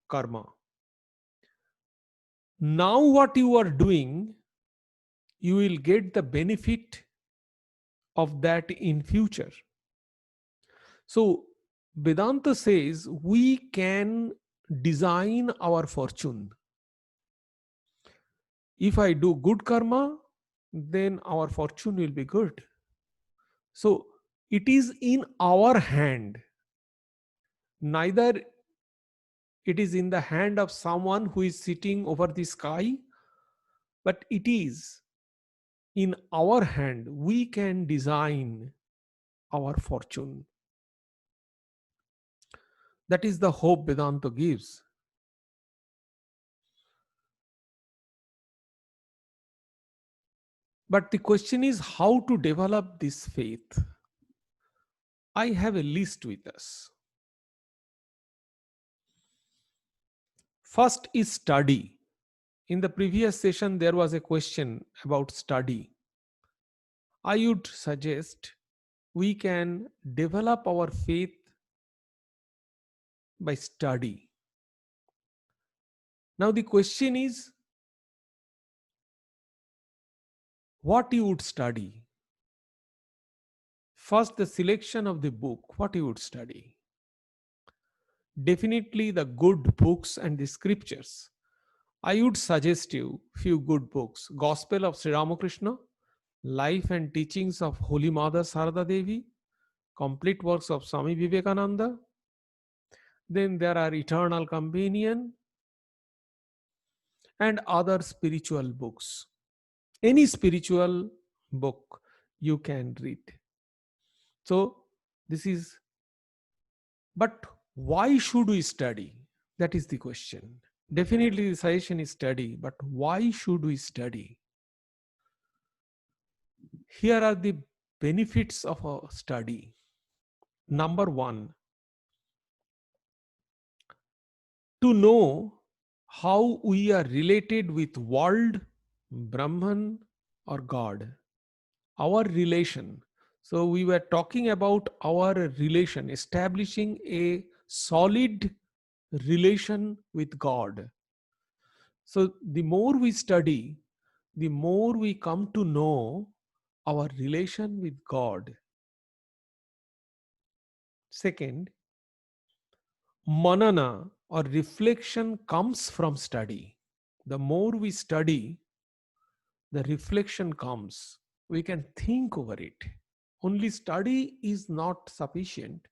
karma. Now what you are doing, you will get the benefit of that in future. So Vedanta says we can design our fortune. If I do good karma, then our fortune will be good. So it is in our hand. Neither it is in the hand of someone who is sitting over the sky, but it is in our hand. We can design our fortune. That is the hope Vedanta gives. But the question is how to develop this faith. I have a list with us. First is study. In the previous session, there was a question about study. I would suggest we can develop our faith by study. Now the question is, what you would study? First, the selection of the book, what you would study. Definitely the good books and the scriptures. I would suggest you few good books. Gospel of Sri Ramakrishna, Life and Teachings of Holy Mother Sarada Devi, complete works of Swami Vivekananda. Then there are Eternal Companion and other spiritual books. Any spiritual book you can read. So this is, but why should we study? That is the question. Definitely the suggestion is study, but why should we study? Here are the benefits of a study. Number one, to know how we are related with world, Brahman or God. Our relation. So we were talking about our relation, establishing a solid relation with God. So the more we study, the more we come to know our relation with God. Second, manana or reflection comes from study. The more we study, the reflection comes. We can think over it. Only study is not sufficient.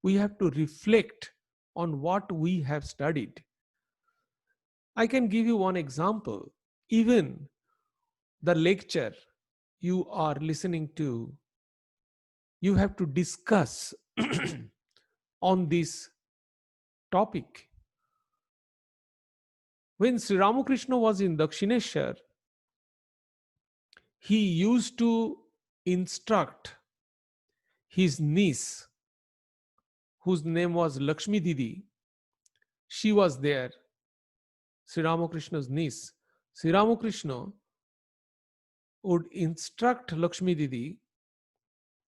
We have to reflect on what we have studied. I can give you one example. Even the lecture you are listening to, you have to discuss on this topic. When Sri Ramakrishna was in Dakshineshwar, he used to instruct his niece, whose name was Lakshmi Didi. She was there, Sri Ramakrishna's niece. Sri Ramakrishna would instruct Lakshmi Didi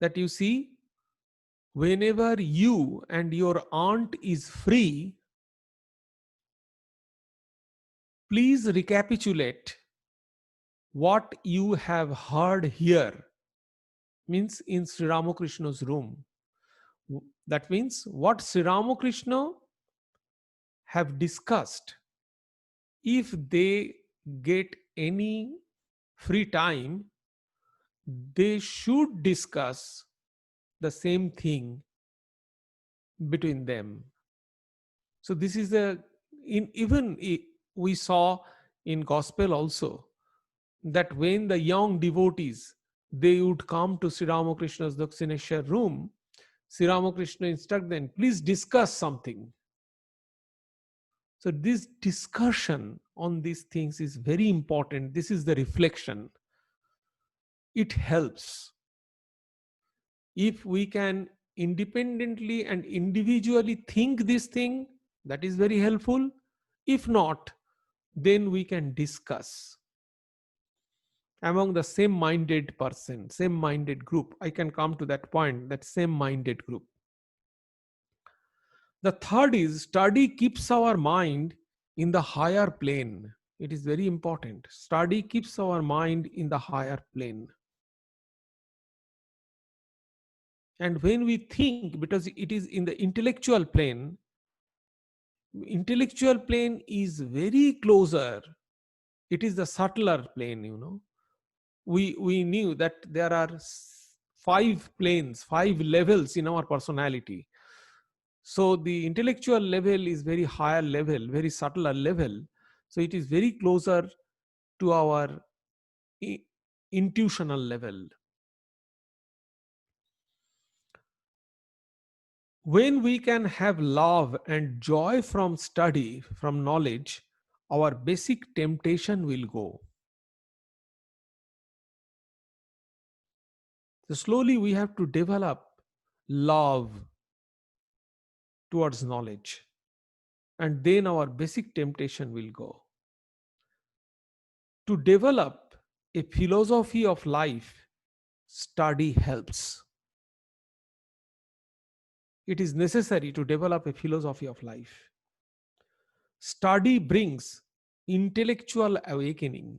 that, you see, whenever you and your aunt is free, please recapitulate what you have heard here, means in Sri Ramakrishna's room. That means what Sri Ramakrishna have discussed, if they get any free time, they should discuss the same thing between them. So this is the, in even we saw in gospel also, that when the young devotees, they would come to Sri Ramakrishna's Dakshineshwar room, Sri Ramakrishna instruct them, please discuss something. So this discussion on these things is very important. This is the reflection. It helps. If we can independently and individually think this thing, that is very helpful. If not, then we can discuss among the same minded person, same minded group. I can come to that point, that same minded group. The third is study keeps our mind in the higher plane. It is very important. Study keeps our mind in the higher plane. And when we think, because it is in the intellectual plane is very closer. It is the subtler plane, you know. We knew that there are five planes, five levels in our personality. So the intellectual level is very higher level, very subtler level. So it is very closer to our intuitional level. When we can have love and joy from study, from knowledge, our basic temptation will go. So slowly we have to develop love towards knowledge, and then our basic temptation will go. To develop a philosophy of life, study helps. It is necessary to develop a philosophy of life. Study brings intellectual awakening.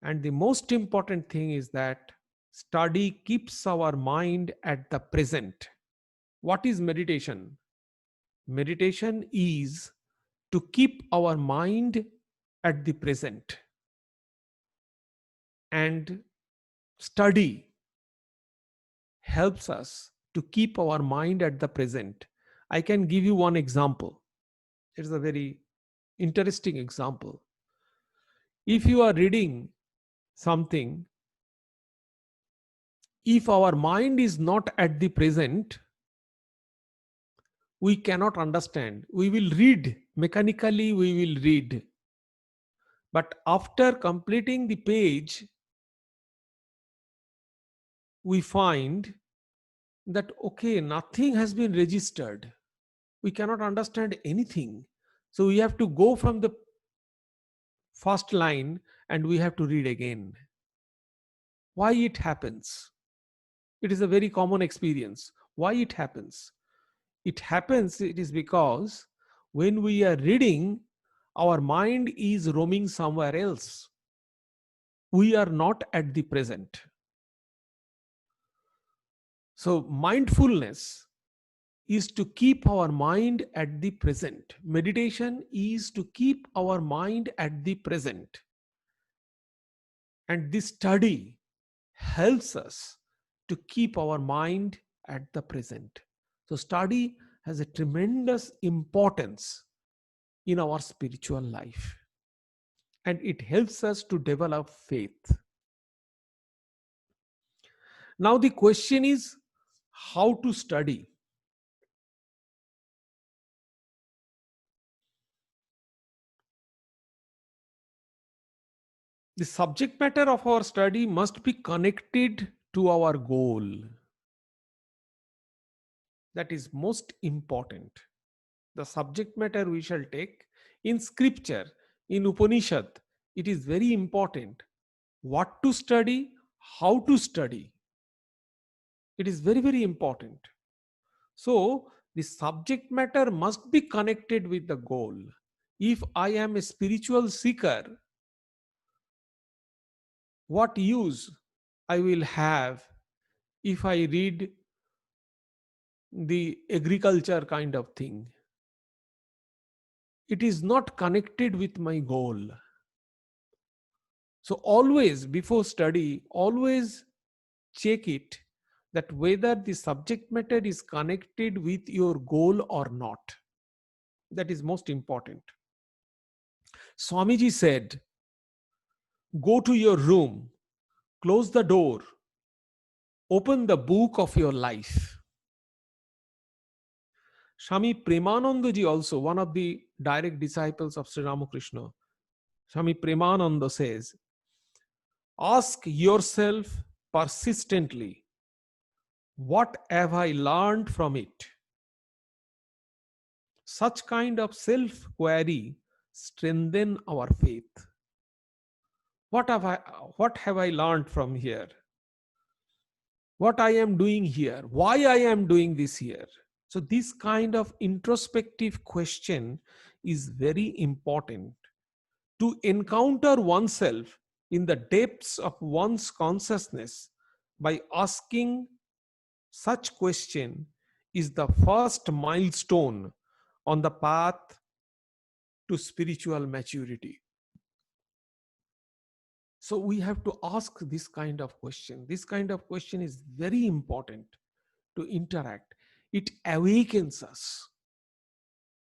And the most important thing is that study keeps our mind at the present. What is meditation? Meditation is to keep our mind at the present. And study helps us to keep our mind at the present. I can give you one example. It's a very interesting example. If you are reading something, if our mind is not at the present, we cannot understand. We will read, mechanically we will read. But after completing the page, we find that, okay, nothing has been registered. We cannot understand anything. So we have to go from the first line and we have to read again. Why it happens? It is a very common experience. Why it happens? It happens, it is because when we are reading, our mind is roaming somewhere else. We are not at the present. So, mindfulness is to keep our mind at the present. Meditation is to keep our mind at the present. And this study helps us to keep our mind at the present. So, study has a tremendous importance in our spiritual life, and it helps us to develop faith. Now, the question is how to study. The subject matter of our study must be connected to our goal. That is most important. The subject matter we shall take in scripture, in Upanishad, it is very important what to study, how to study. It is very, very important. So, the subject matter must be connected with the goal. If I am a spiritual seeker, what use I will have if I read the agriculture kind of thing? It is not connected with my goal. So, always before study, always check it that whether the subject matter is connected with your goal or not. That is most important. Swamiji said, go to your room, close the door, open the book of your life. Swami Premananda ji, also one of the direct disciples of Sri Ramakrishna, Swami Premananda says, ask yourself persistently, what have I learned from it? Such kind of self query strengthen our faith. What have I what have I learned from here? What I am doing here? Why I am doing this here? So this kind of introspective question is very important to encounter oneself in the depths of one's consciousness. By asking such question is the first milestone on the path to spiritual maturity. So we have to ask this kind of question. This kind of question is very important to interact. It awakens us.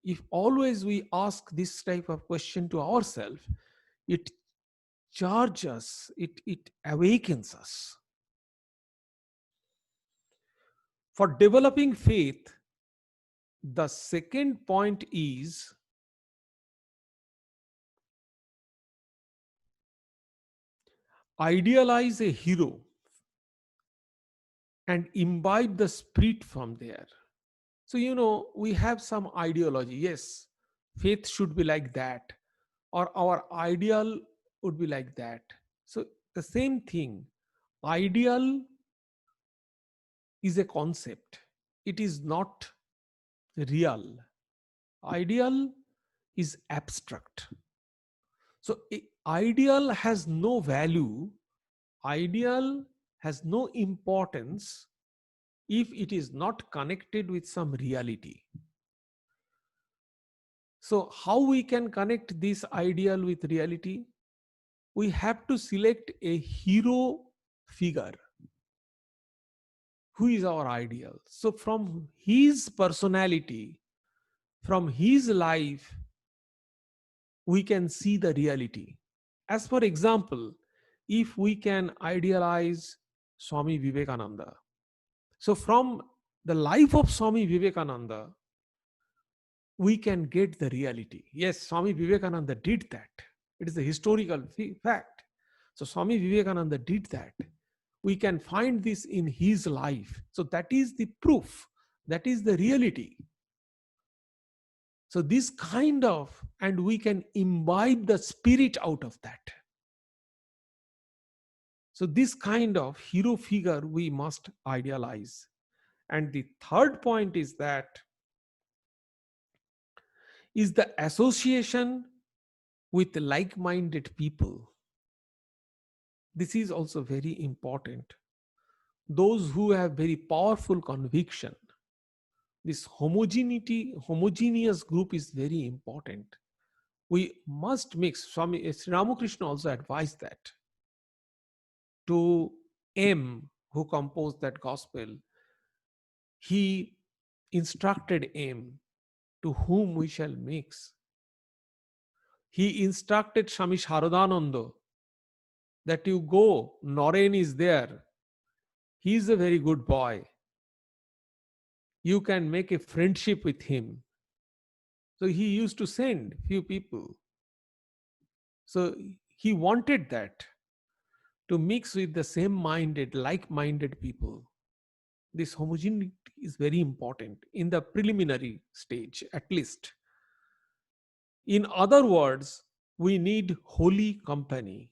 If always we ask this type of question to ourselves, it charges us, it awakens us. For developing faith, the second point is idealize a hero and imbibe the spirit from there. So, we have some ideology. Yes, faith should be like that, or our ideal would be like that. So, the same thing, ideal is a concept, it is not real. Ideal is abstract. So, ideal has no value, ideal has no importance if it is not connected with some reality. So, how we can connect this ideal with reality? We have to select a hero figure who is our ideal. So, from his personality, from his life, we can see the reality. As for example, if we can idealize Swami Vivekananda, so from the life of Swami Vivekananda, we can get the reality. Yes, Swami Vivekananda did that. It is a historical fact. So Swami Vivekananda did that. We can find this in his life. So that is the proof. That is the reality. So this kind of, and we can imbibe the spirit out of that. So this kind of hero figure we must idealize. And the third point is the association with like-minded people. This is also very important. Those who have very powerful conviction, this homogeneous group is very important. We must mix. Swami Sri Ramakrishna also advised that to M, who composed that gospel. He instructed M, to whom we shall mix. He instructed Swami Sharadananda that you go, Naren is there. He is a very good boy. You can make a friendship with him. So he used to send few people. So he wanted that to mix with the same minded, like minded people. This homogeneity is very important in the preliminary stage, at least. In other words, we need holy company.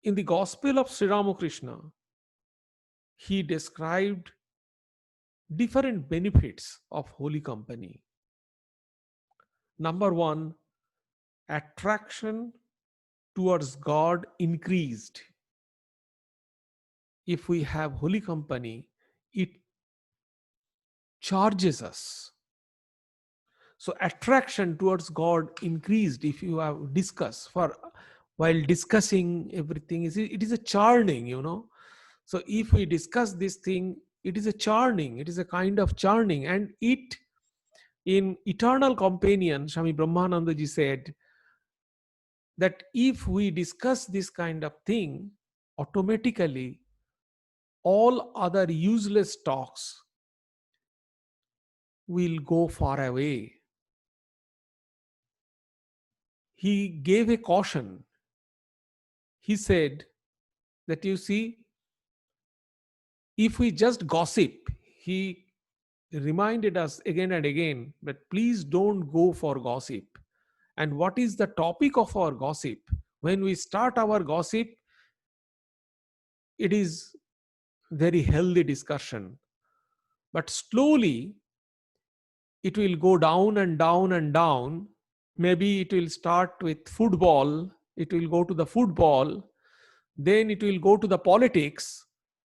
In the Gospel of Sri Ramakrishna, he described different benefits of holy company. Number one, attraction towards God increased. If we have holy company, it charges us. So attraction towards God increased if you have discussed for while discussing everything. It is a churning, So if we discuss this thing, it is a churning. It is a kind of churning, and it in Eternal Companion, Swami Brahmananda ji said that if we discuss this kind of thing, automatically all other useless talks will go far away. He gave a caution. He said that you see, if we just gossip, he reminded us again and again, but please don't go for gossip. And what is the topic of our gossip? When we start our gossip, it is very healthy discussion. But slowly, it will go down and down and down. Maybe it will start with football, it will go to the football, then it will go to the politics,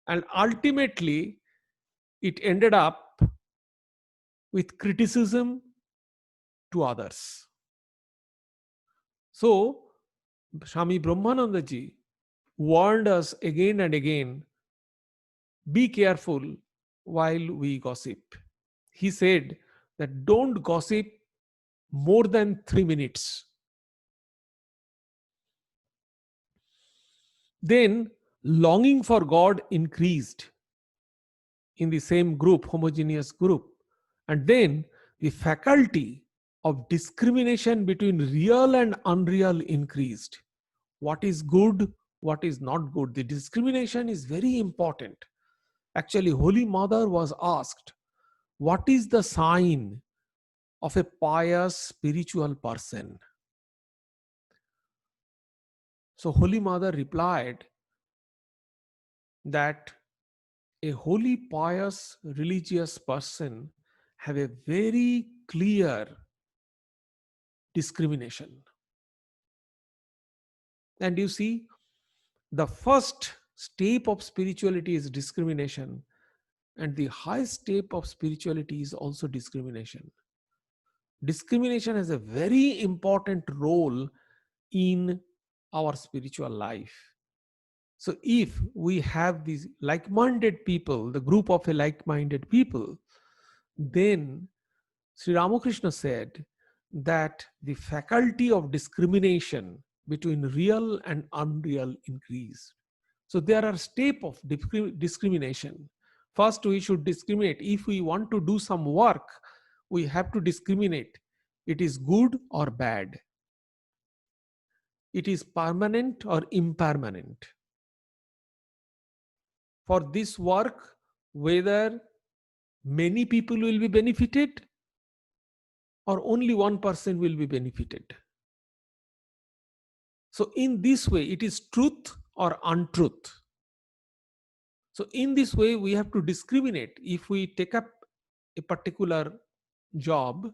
and ultimately, it ended up with criticism to others. So, Swami Brahmananda ji warned us again and again, be careful while we gossip. He said that don't gossip more than 3 minutes. Then longing for God increased in the same group, homogeneous group. And then the faculty of discrimination between real and unreal increased. What is good, what is not good. The discrimination is very important. Actually, Holy Mother was asked, what is the sign of a pious spiritual person? So Holy Mother replied that a holy, pious, religious person have a very clear discrimination. And you see, the first step of spirituality is discrimination, and the highest step of spirituality is also discrimination. Discrimination has a very important role in our spiritual life. So if we have these like-minded people, the group of a like-minded people, then Sri Ramakrishna said that the faculty of discrimination between real and unreal increased. So there are steps of discrimination. First, we should discriminate. If we want to do some work, we have to discriminate. It is good or bad. It is permanent or impermanent. For this work, whether many people will be benefited or only one person will be benefited. So in this way, it is truth or untruth. So in this way, we have to discriminate. If we take up a particular job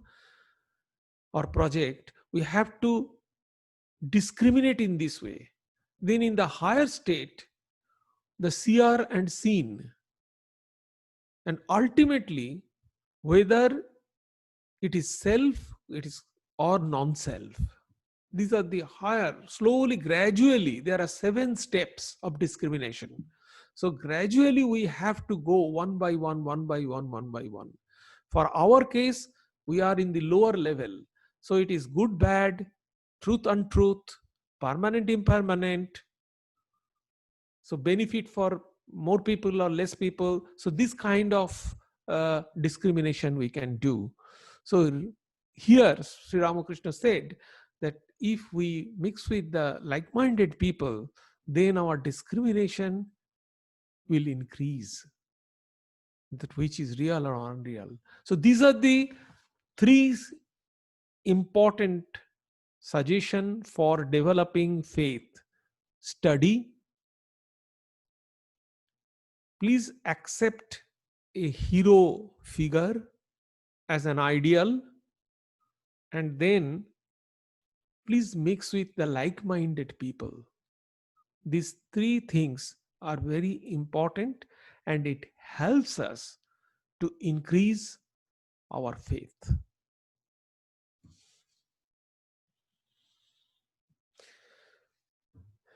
or project, we have to discriminate in this way. Then in the higher state, the seer and seen, and ultimately whether it is self, it is or non-self. These are the higher, slowly, gradually, there are 7 steps of discrimination. So gradually we have to go one by one, one by one, one by one. For our case, we are in the lower level. So it is good, bad, truth, untruth, permanent, impermanent. So benefit for more people or less people. So this kind of discrimination we can do. So here Sri Ramakrishna said that if we mix with the like-minded people, then our discrimination will increase, that which is real or unreal. So these are the 3 important suggestions for developing faith. Study. Please accept a hero figure as an ideal, and then please mix with the like-minded people. These 3 things are very important, and it helps us to increase our faith.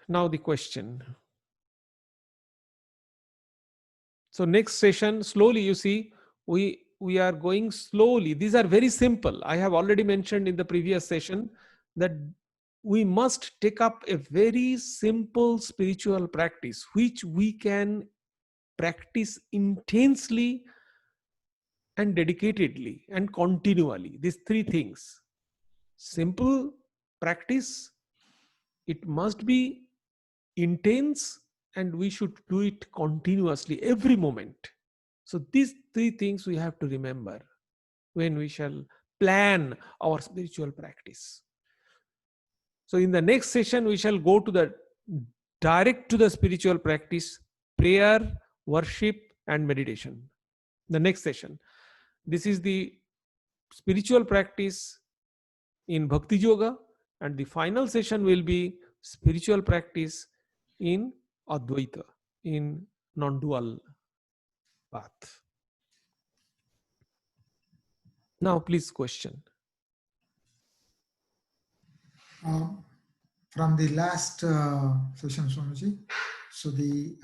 Now the question. So next session, slowly, you see, we are going slowly. These are very simple. I have already mentioned in the previous session that we must take up a very simple spiritual practice, which we can practice intensely and dedicatedly and continually. These 3 things. Simple practice, it must be intense, and we should do it continuously every moment. So these 3 things we have to remember when we shall plan our spiritual practice. So in the next session, we shall go to the direct to the spiritual practice, prayer, worship, and meditation. The next session. This is the spiritual practice in Bhakti Yoga, and the final session will be spiritual practice in Advaita, in non-dual path. Now, please question. From the last session, Swamiji, so the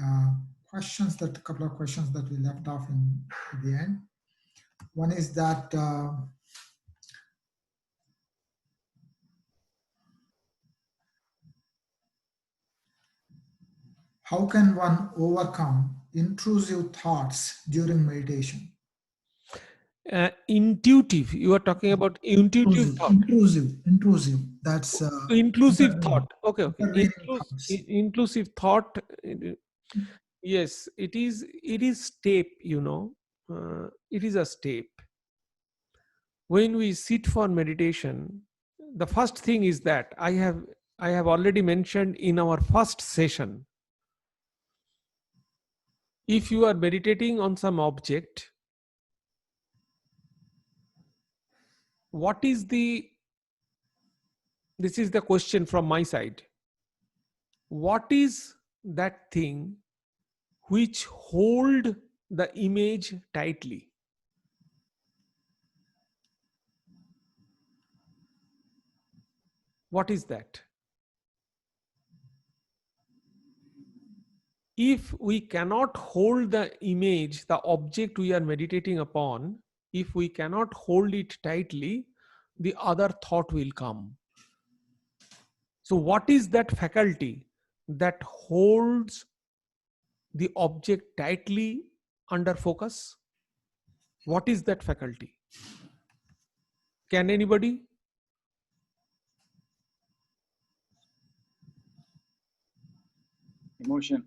questions, that a couple of questions that we left off in at the end. One is that how can one overcome intrusive thoughts during meditation? Intuitive. You are talking about intuitive thought. Intrusive. That's Inclusive thought. Okay. intervening thoughts. Inclusive thought. Yes, it is. It is step. It is a step. When we sit for meditation, the first thing is that I have already mentioned in our first session. If you are meditating on some object, what is the, this is the question from my side. What is that thing which hold the image tightly? What is that? If we cannot hold the image, the object we are meditating upon, if we cannot hold it tightly, the other thought will come. So what is that faculty that holds the object tightly under focus? What is that faculty? Can anybody? Emotion.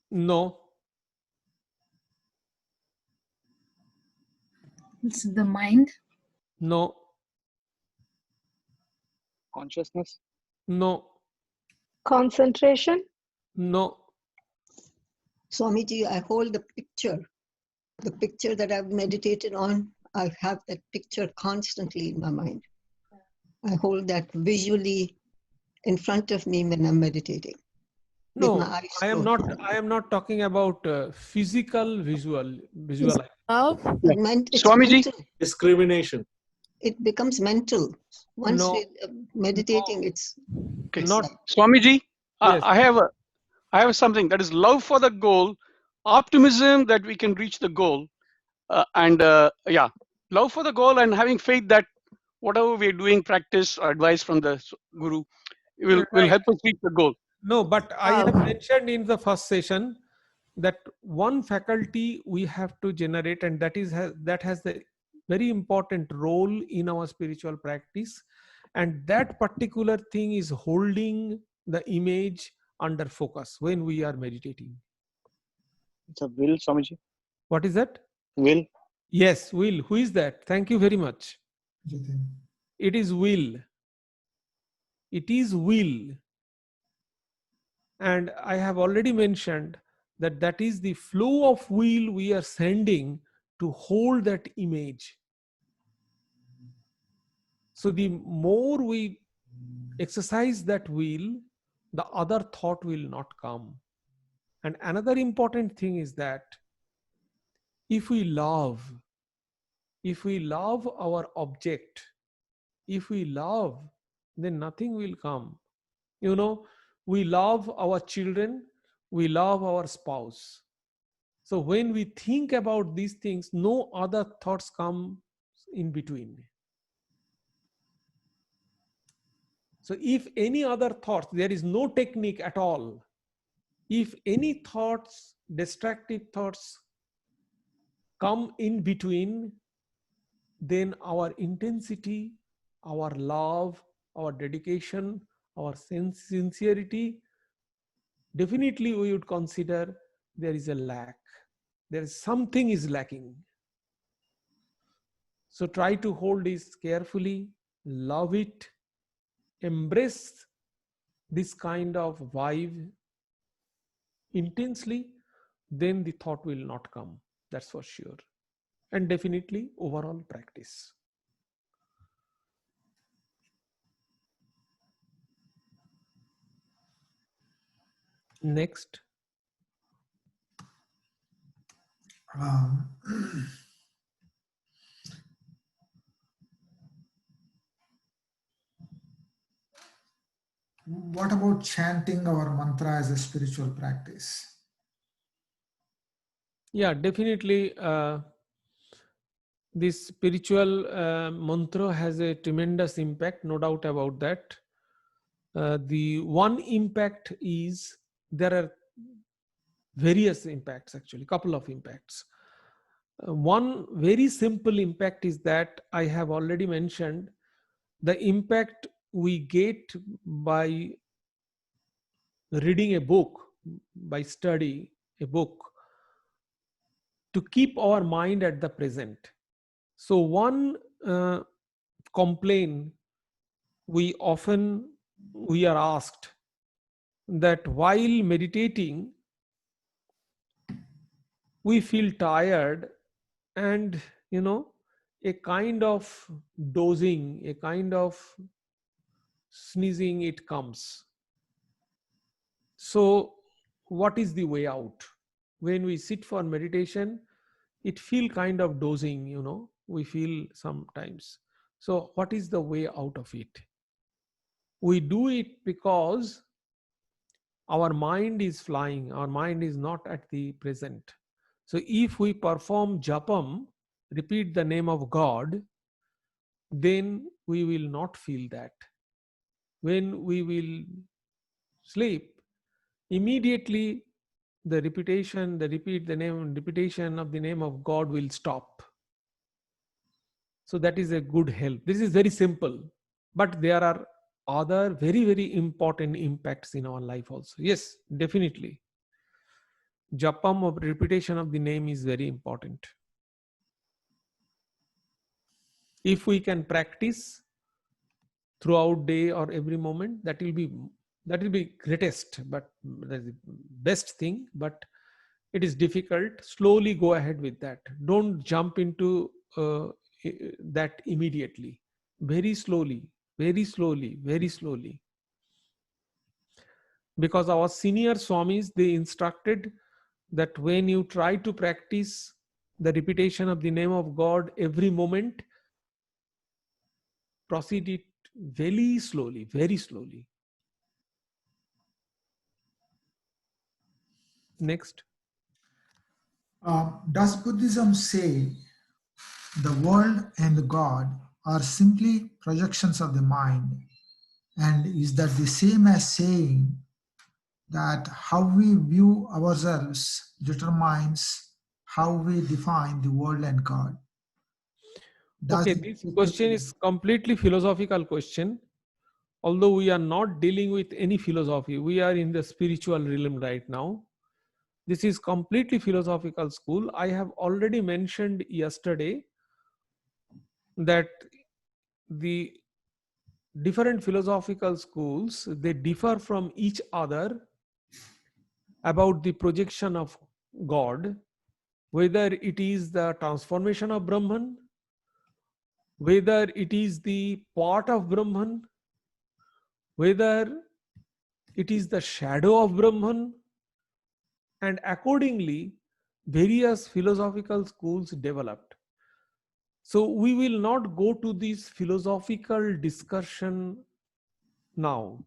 No. It's the mind. No. Consciousness. No. Concentration. No. Swamiji, I hold the picture that I've meditated on. I have that picture constantly in my mind. I hold that visually in front of me when I'm meditating with my No, eyes I am closed. not. I am not talking about physical visual. Love. But it's Swamiji, mental. Discrimination. It becomes mental. Once No, we're meditating, it's okay. not. like, Swamiji, Yes. I have something that is love for the goal, optimism that we can reach the goal, and yeah, love for the goal and having faith that whatever we're doing, practice or advice from the guru will Right. help us reach the goal. No, but I have Love. mentioned in the first session that one faculty we have to generate, and that has the very important role in our spiritual practice, and that particular thing is holding the image under focus when we are meditating. It's a will, Swamiji. What is that? Will. Yes, will. Who is that? Thank you very much. Jitin. It is will. It is will. And I have already mentioned that that is the flow of will we are sending to hold that image. So the more we exercise that will, the other thought will not come. And another important thing is that if we love our object, if we love, then nothing will come. You know, we love our children, we love our spouse. So when we think about these things, no other thoughts come in between. So if any other thoughts, there is no technique at all. If any thoughts, destructive thoughts come in between, then our intensity, our love, our dedication, our sincerity, definitely we would consider there is a lack. There is something is lacking. So try to hold this carefully, love it, embrace this kind of vibe intensely, then the thought will not come. That's for sure. And definitely overall practice. Next. Um, what about chanting our mantra as a spiritual practice? Yeah, definitely. This spiritual mantra has a tremendous impact, no doubt about that. The one impact is there are various impacts, actually, couple of impacts. One very simple impact is that I have already mentioned the impact we get by reading a book, by study a book, to keep our mind at the present. So one complaint we are asked that while meditating we feel tired and a kind of dozing, a kind of sneezing, it comes. So what is the way out? When we sit for meditation, it feel kind of dozing, we feel sometimes. So what is the way out of it? We do it because our mind is flying, our mind is not at the present. So if we perform japam, repeat the name of God, then we will not feel that. When we will sleep, immediately the repetition of the name of God will stop. So that is a good help. This is very simple, but there are other very, very important impacts in our life also. Yes, definitely. Japam of repetition of the name is very important. If we can practice throughout day or every moment, that will be That will be greatest, but that's the best thing. But it is difficult. Slowly go ahead with that. Don't jump into that immediately. Very slowly, very slowly, very slowly. Because our senior swamis, they instructed that when you try to practice the repetition of the name of God every moment, proceed it very slowly, very slowly. Next. Does Buddhism say the world and God are simply projections of the mind? And is that the same as saying that how we view ourselves determines how we define the world and God? Does Okay, it this question literally- is completely philosophical question. Although we are not dealing with any philosophy, we are in the spiritual realm right now. This is completely philosophical school. I have already mentioned yesterday that the different philosophical schools, they differ from each other about the projection of God, whether it is the transformation of Brahman, whether it is the part of Brahman, whether it is the shadow of Brahman, and accordingly, various philosophical schools developed. So we will not go to this philosophical discussion now,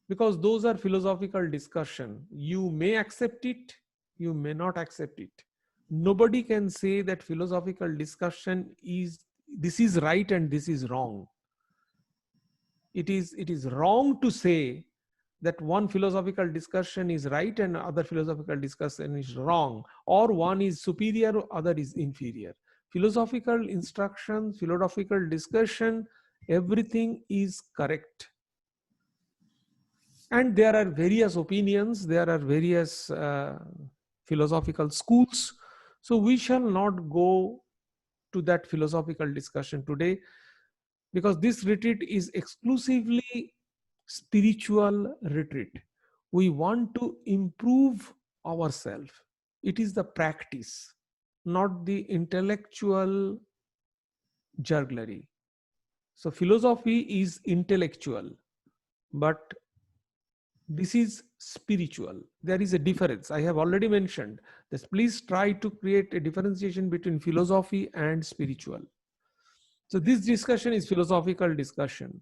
because those are philosophical discussion. You may accept it, you may not accept it. Nobody can say that philosophical discussion is this is right and this is wrong. It is wrong to say that one philosophical discussion is right and other philosophical discussion is wrong, or one is superior, other is inferior. Philosophical instruction, philosophical discussion, everything is correct. And there are various opinions, there are various philosophical schools. So we shall not go to that philosophical discussion today, because this retreat is exclusively spiritual retreat. We want to improve ourselves. It is the practice, not the intellectual jugglery. So philosophy is intellectual, but this is spiritual. There is a difference. I have already mentioned this. Please try to create a differentiation between philosophy and spiritual. So this discussion is philosophical discussion.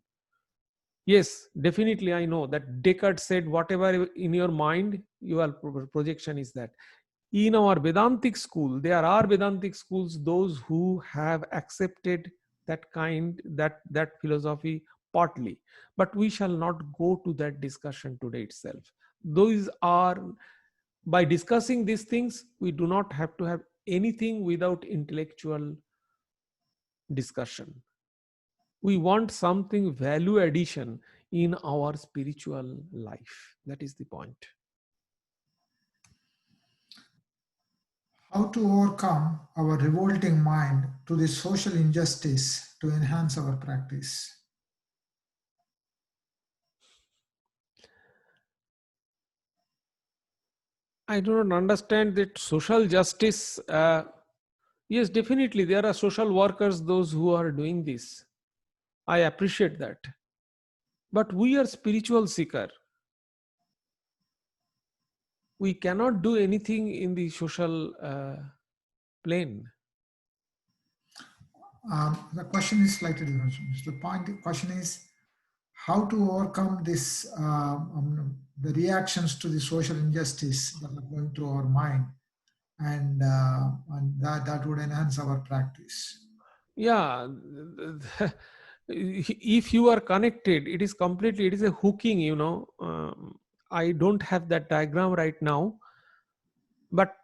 Yes, definitely I know that Descartes said whatever in your mind, your projection is that. In our Vedantic school, there are Vedantic schools, those who have accepted that philosophy partly. But we shall not go to that discussion today itself. Those are, by discussing these things, we do not have to have anything without intellectual discussion. We want something value addition in our spiritual life. That is the point. How to overcome our revolting mind to the social injustice to enhance our practice? I do not understand that social justice. Yes, definitely there are social workers, those who are doing this. I appreciate that. But we are spiritual seeker. We cannot do anything in the social plane. The question is slightly different. The question is how to overcome this, the reactions to the social injustice that are going through our mind, and that would enhance our practice. Yeah. If you are connected, it is completely, it is a hooking, I don't have that diagram right now, but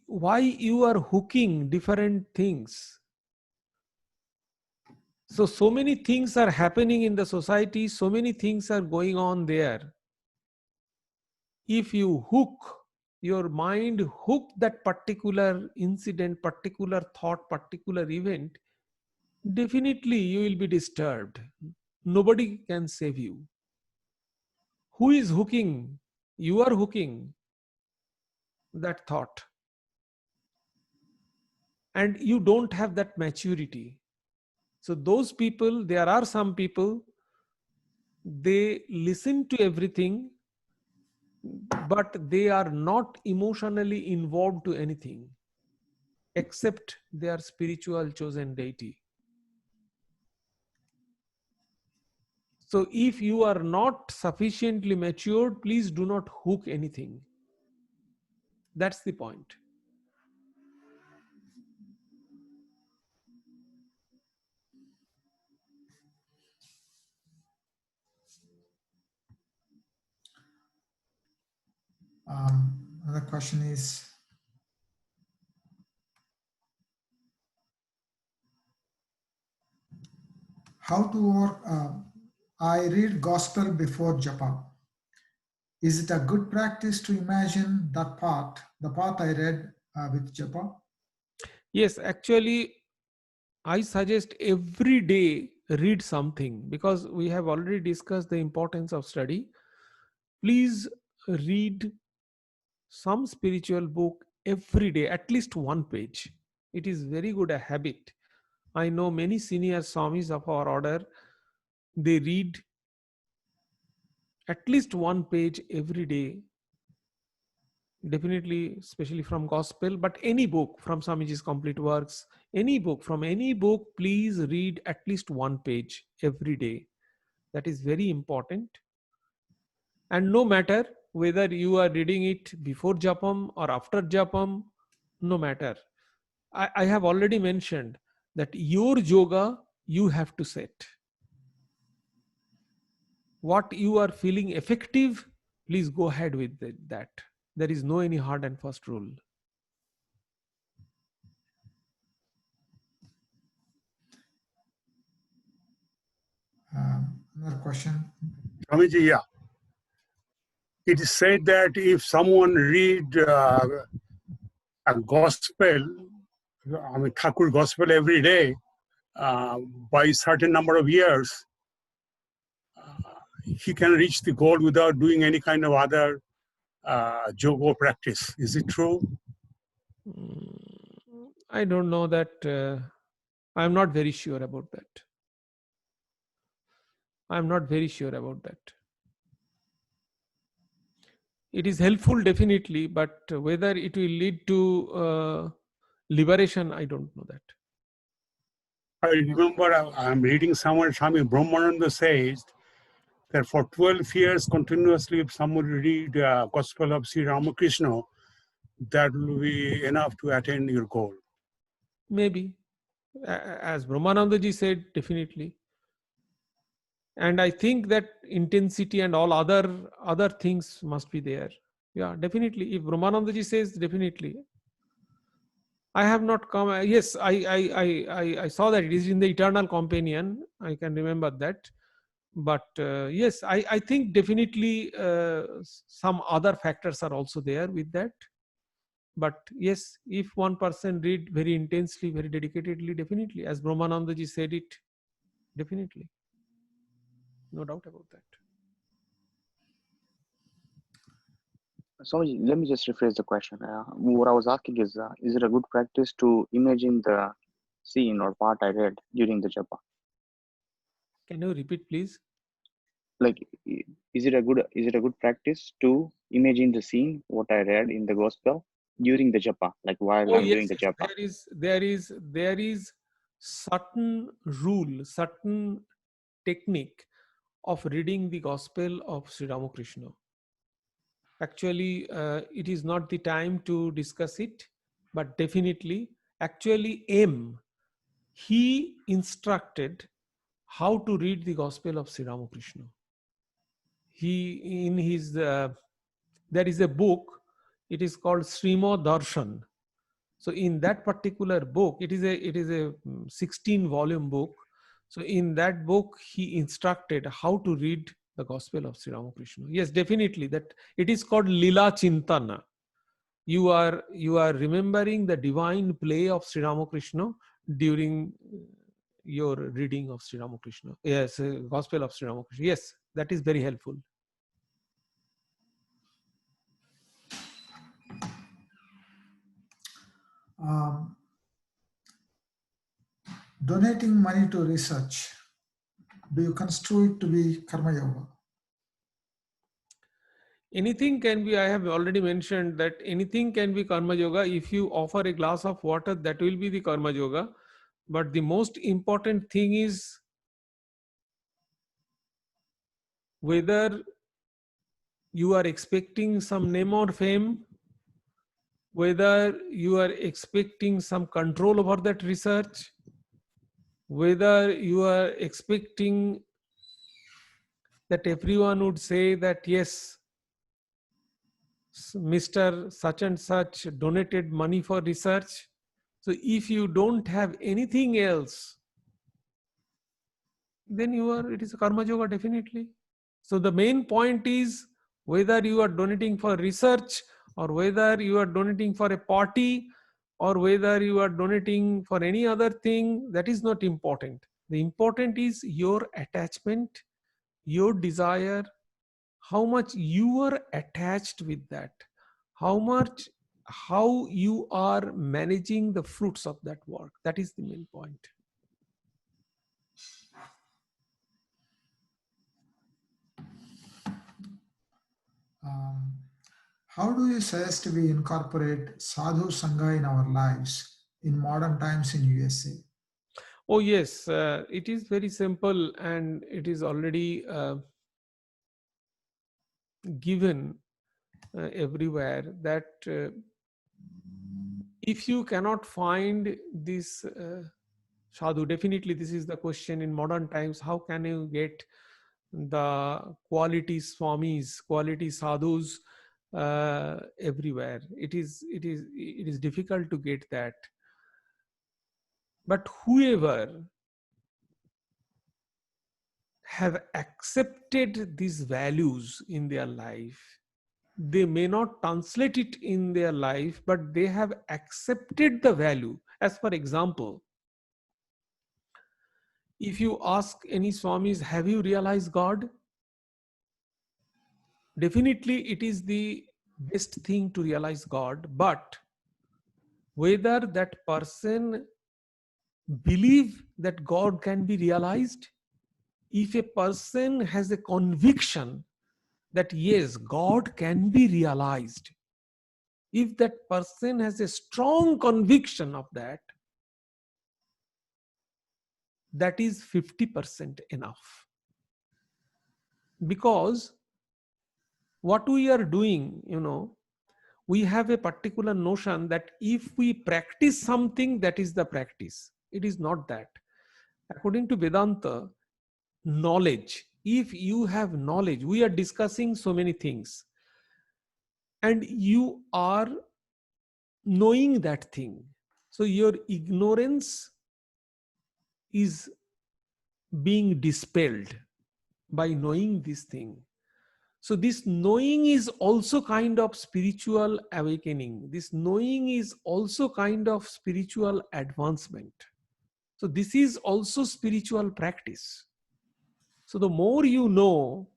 why you are hooking different things. So many things are happening in the society, so many things are going on there. If you hook your mind, hook that particular incident, particular thought, particular event, definitely you will be disturbed. Nobody can save you. Who is hooking? You are hooking that thought. And you don't have that maturity. So those people, there are some people, they listen to everything, but they are not emotionally involved to anything except their spiritual chosen deity. So if you are not sufficiently matured, please do not hook anything. That's the point. Another question is, how to work? I read gospel before japa. Is it a good practice to imagine that part, the part I read with japa? Yes, actually, I suggest every day read something, because we have already discussed the importance of study. Please read some spiritual book every day, at least one page. It is very good a habit. I know many senior swamis of our order, they read at least one page every day, definitely, especially from gospel, but any book from Swamiji's complete works, any book, from any book, please read at least one page every day. That is very important. And no matter whether you are reading it before japam or after japam, no matter. I have already mentioned that your yoga you have to set. What you are feeling effective, please go ahead with that. There is no any hard and fast rule. Another question. Swamiji, yeah. It is said that if someone read a gospel, I mean Thakur gospel every day, by a certain number of years, he can reach the goal without doing any kind of other yoga practice. Is it true? I don't know that. I'm not very sure about that. I'm not very sure about that. It is helpful, definitely, but whether it will lead to liberation, I don't know that. I remember I'm reading somewhere Swami Brahmananda says that for 12 years continuously, if somebody read Gospel of Sri Ramakrishna, that will be enough to attain your goal. Maybe. As Brahmananda ji said, definitely. And I think that intensity and all other things must be there. Yeah, definitely. If Brahmananda ji says, definitely. I have not come. Yes, I saw that it is in the Eternal Companion. I can remember that. But yes, I think definitely some other factors are also there with that. But yes, if one person read very intensely, very dedicatedly, definitely, as Brahmananda ji said it, definitely. No doubt about that. So let me just rephrase the question. What I was asking is it a good practice to imagine the scene or part I read during the japa? Can you repeat, please? Like, is it a good practice to imagine the scene what I read in the gospel during the japa, like while I'm doing the japa? There is certain rule, certain technique of reading the gospel of Sri Ramakrishna. Actually, it is not the time to discuss it, but definitely, actually, he instructed how to read the gospel of Sri Ramakrishna. He, in his, there is a book, it is called Srimad Darshan. So in that particular book, it is a 16-volume book. So in that book, he instructed how to read the gospel of Sri Ramakrishna. Yes, definitely, that it is called Lila Chintana. You are remembering the divine play of Sri Ramakrishna during your reading of Sri Ramakrishna. Yes, gospel of Sri Ramakrishna. Yes, that is very helpful. Um, donating money to research, do you construe it to be karma yoga? Anything can be, I have already mentioned that anything can be karma yoga. If you offer a glass of water, that will be the karma yoga. But the most important thing is whether you are expecting some name or fame, whether you are expecting some control over that research, whether you are expecting that everyone would say that yes, Mr. Such and such donated money for research. So if you don't have anything else, then it is a karma yoga definitely. So the main point is whether you are donating for research or whether you are donating for a party or whether you are donating for any other thing, that is not important. The important is your attachment, your desire, how much you are attached with that, how you are managing the fruits of that work. That is the main point. Um, how do you suggest we incorporate sadhu sangha in our lives in modern times in USA? Oh yes, it is very simple and it is already given everywhere that if you cannot find this sadhu, definitely this is the question in modern times, how can you get the quality swamis, quality sadhus everywhere? It is difficult to get that. But whoever have accepted these values in their life, they may not translate it in their life, but they have accepted the value. As for example, if you ask any swamis, have you realized God? Definitely it is the best thing to realize God, but whether that person believe that God can be realized, if a person has a conviction that yes, God can be realized, if that person has a strong conviction of that, that is 50% enough. Because what we are doing, we have a particular notion that if we practice something, that is the practice. It is not that. According to Vedanta, knowledge, if you have knowledge, we are discussing so many things, and you are knowing that thing. So your ignorance is being dispelled by knowing this thing. So this knowing is also kind of spiritual awakening. This knowing is also kind of spiritual advancement. So this is also spiritual practice. So the more you know,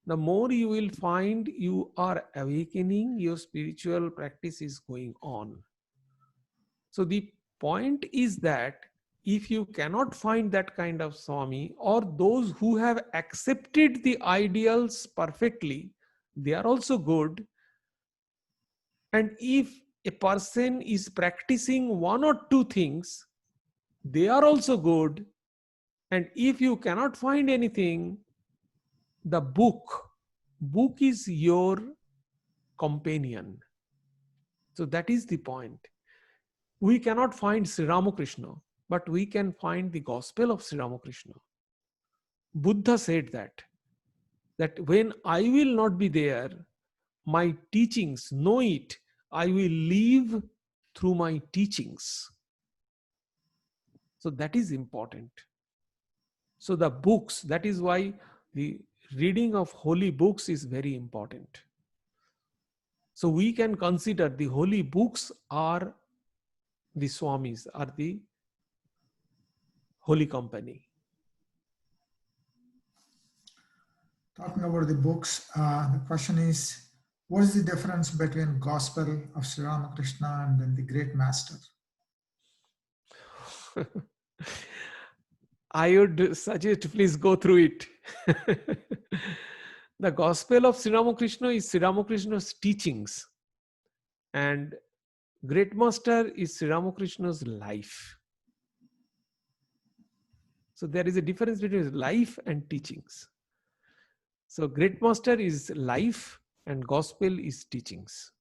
the more you will find you are awakening, your spiritual practice is going on. So the point is that if you cannot find that kind of Swami, or those who have accepted the ideals perfectly, they are also good. And if a person is practicing one or two things, they are also good. And if you cannot find anything, the book is your companion. So that is the point. We cannot find Sri Ramakrishna, but we can find the gospel of Sri Ramakrishna. Buddha said that when I will not be there, my teachings, know it, I will live through my teachings. So that is important. So the books, that is why the reading of holy books is very important. So we can consider the holy books are the Swamis, are the holy company. Talking about the books, the question is, what is the difference between Gospel of Sri Ramakrishna and then the Great Master? I would suggest please go through it. The Gospel of Sri Ramakrishna is Sri Ramakrishna's teachings, and Great Master is Sri Ramakrishna's life. So there is a difference between life and teachings. So Great Master is life and Gospel is teachings.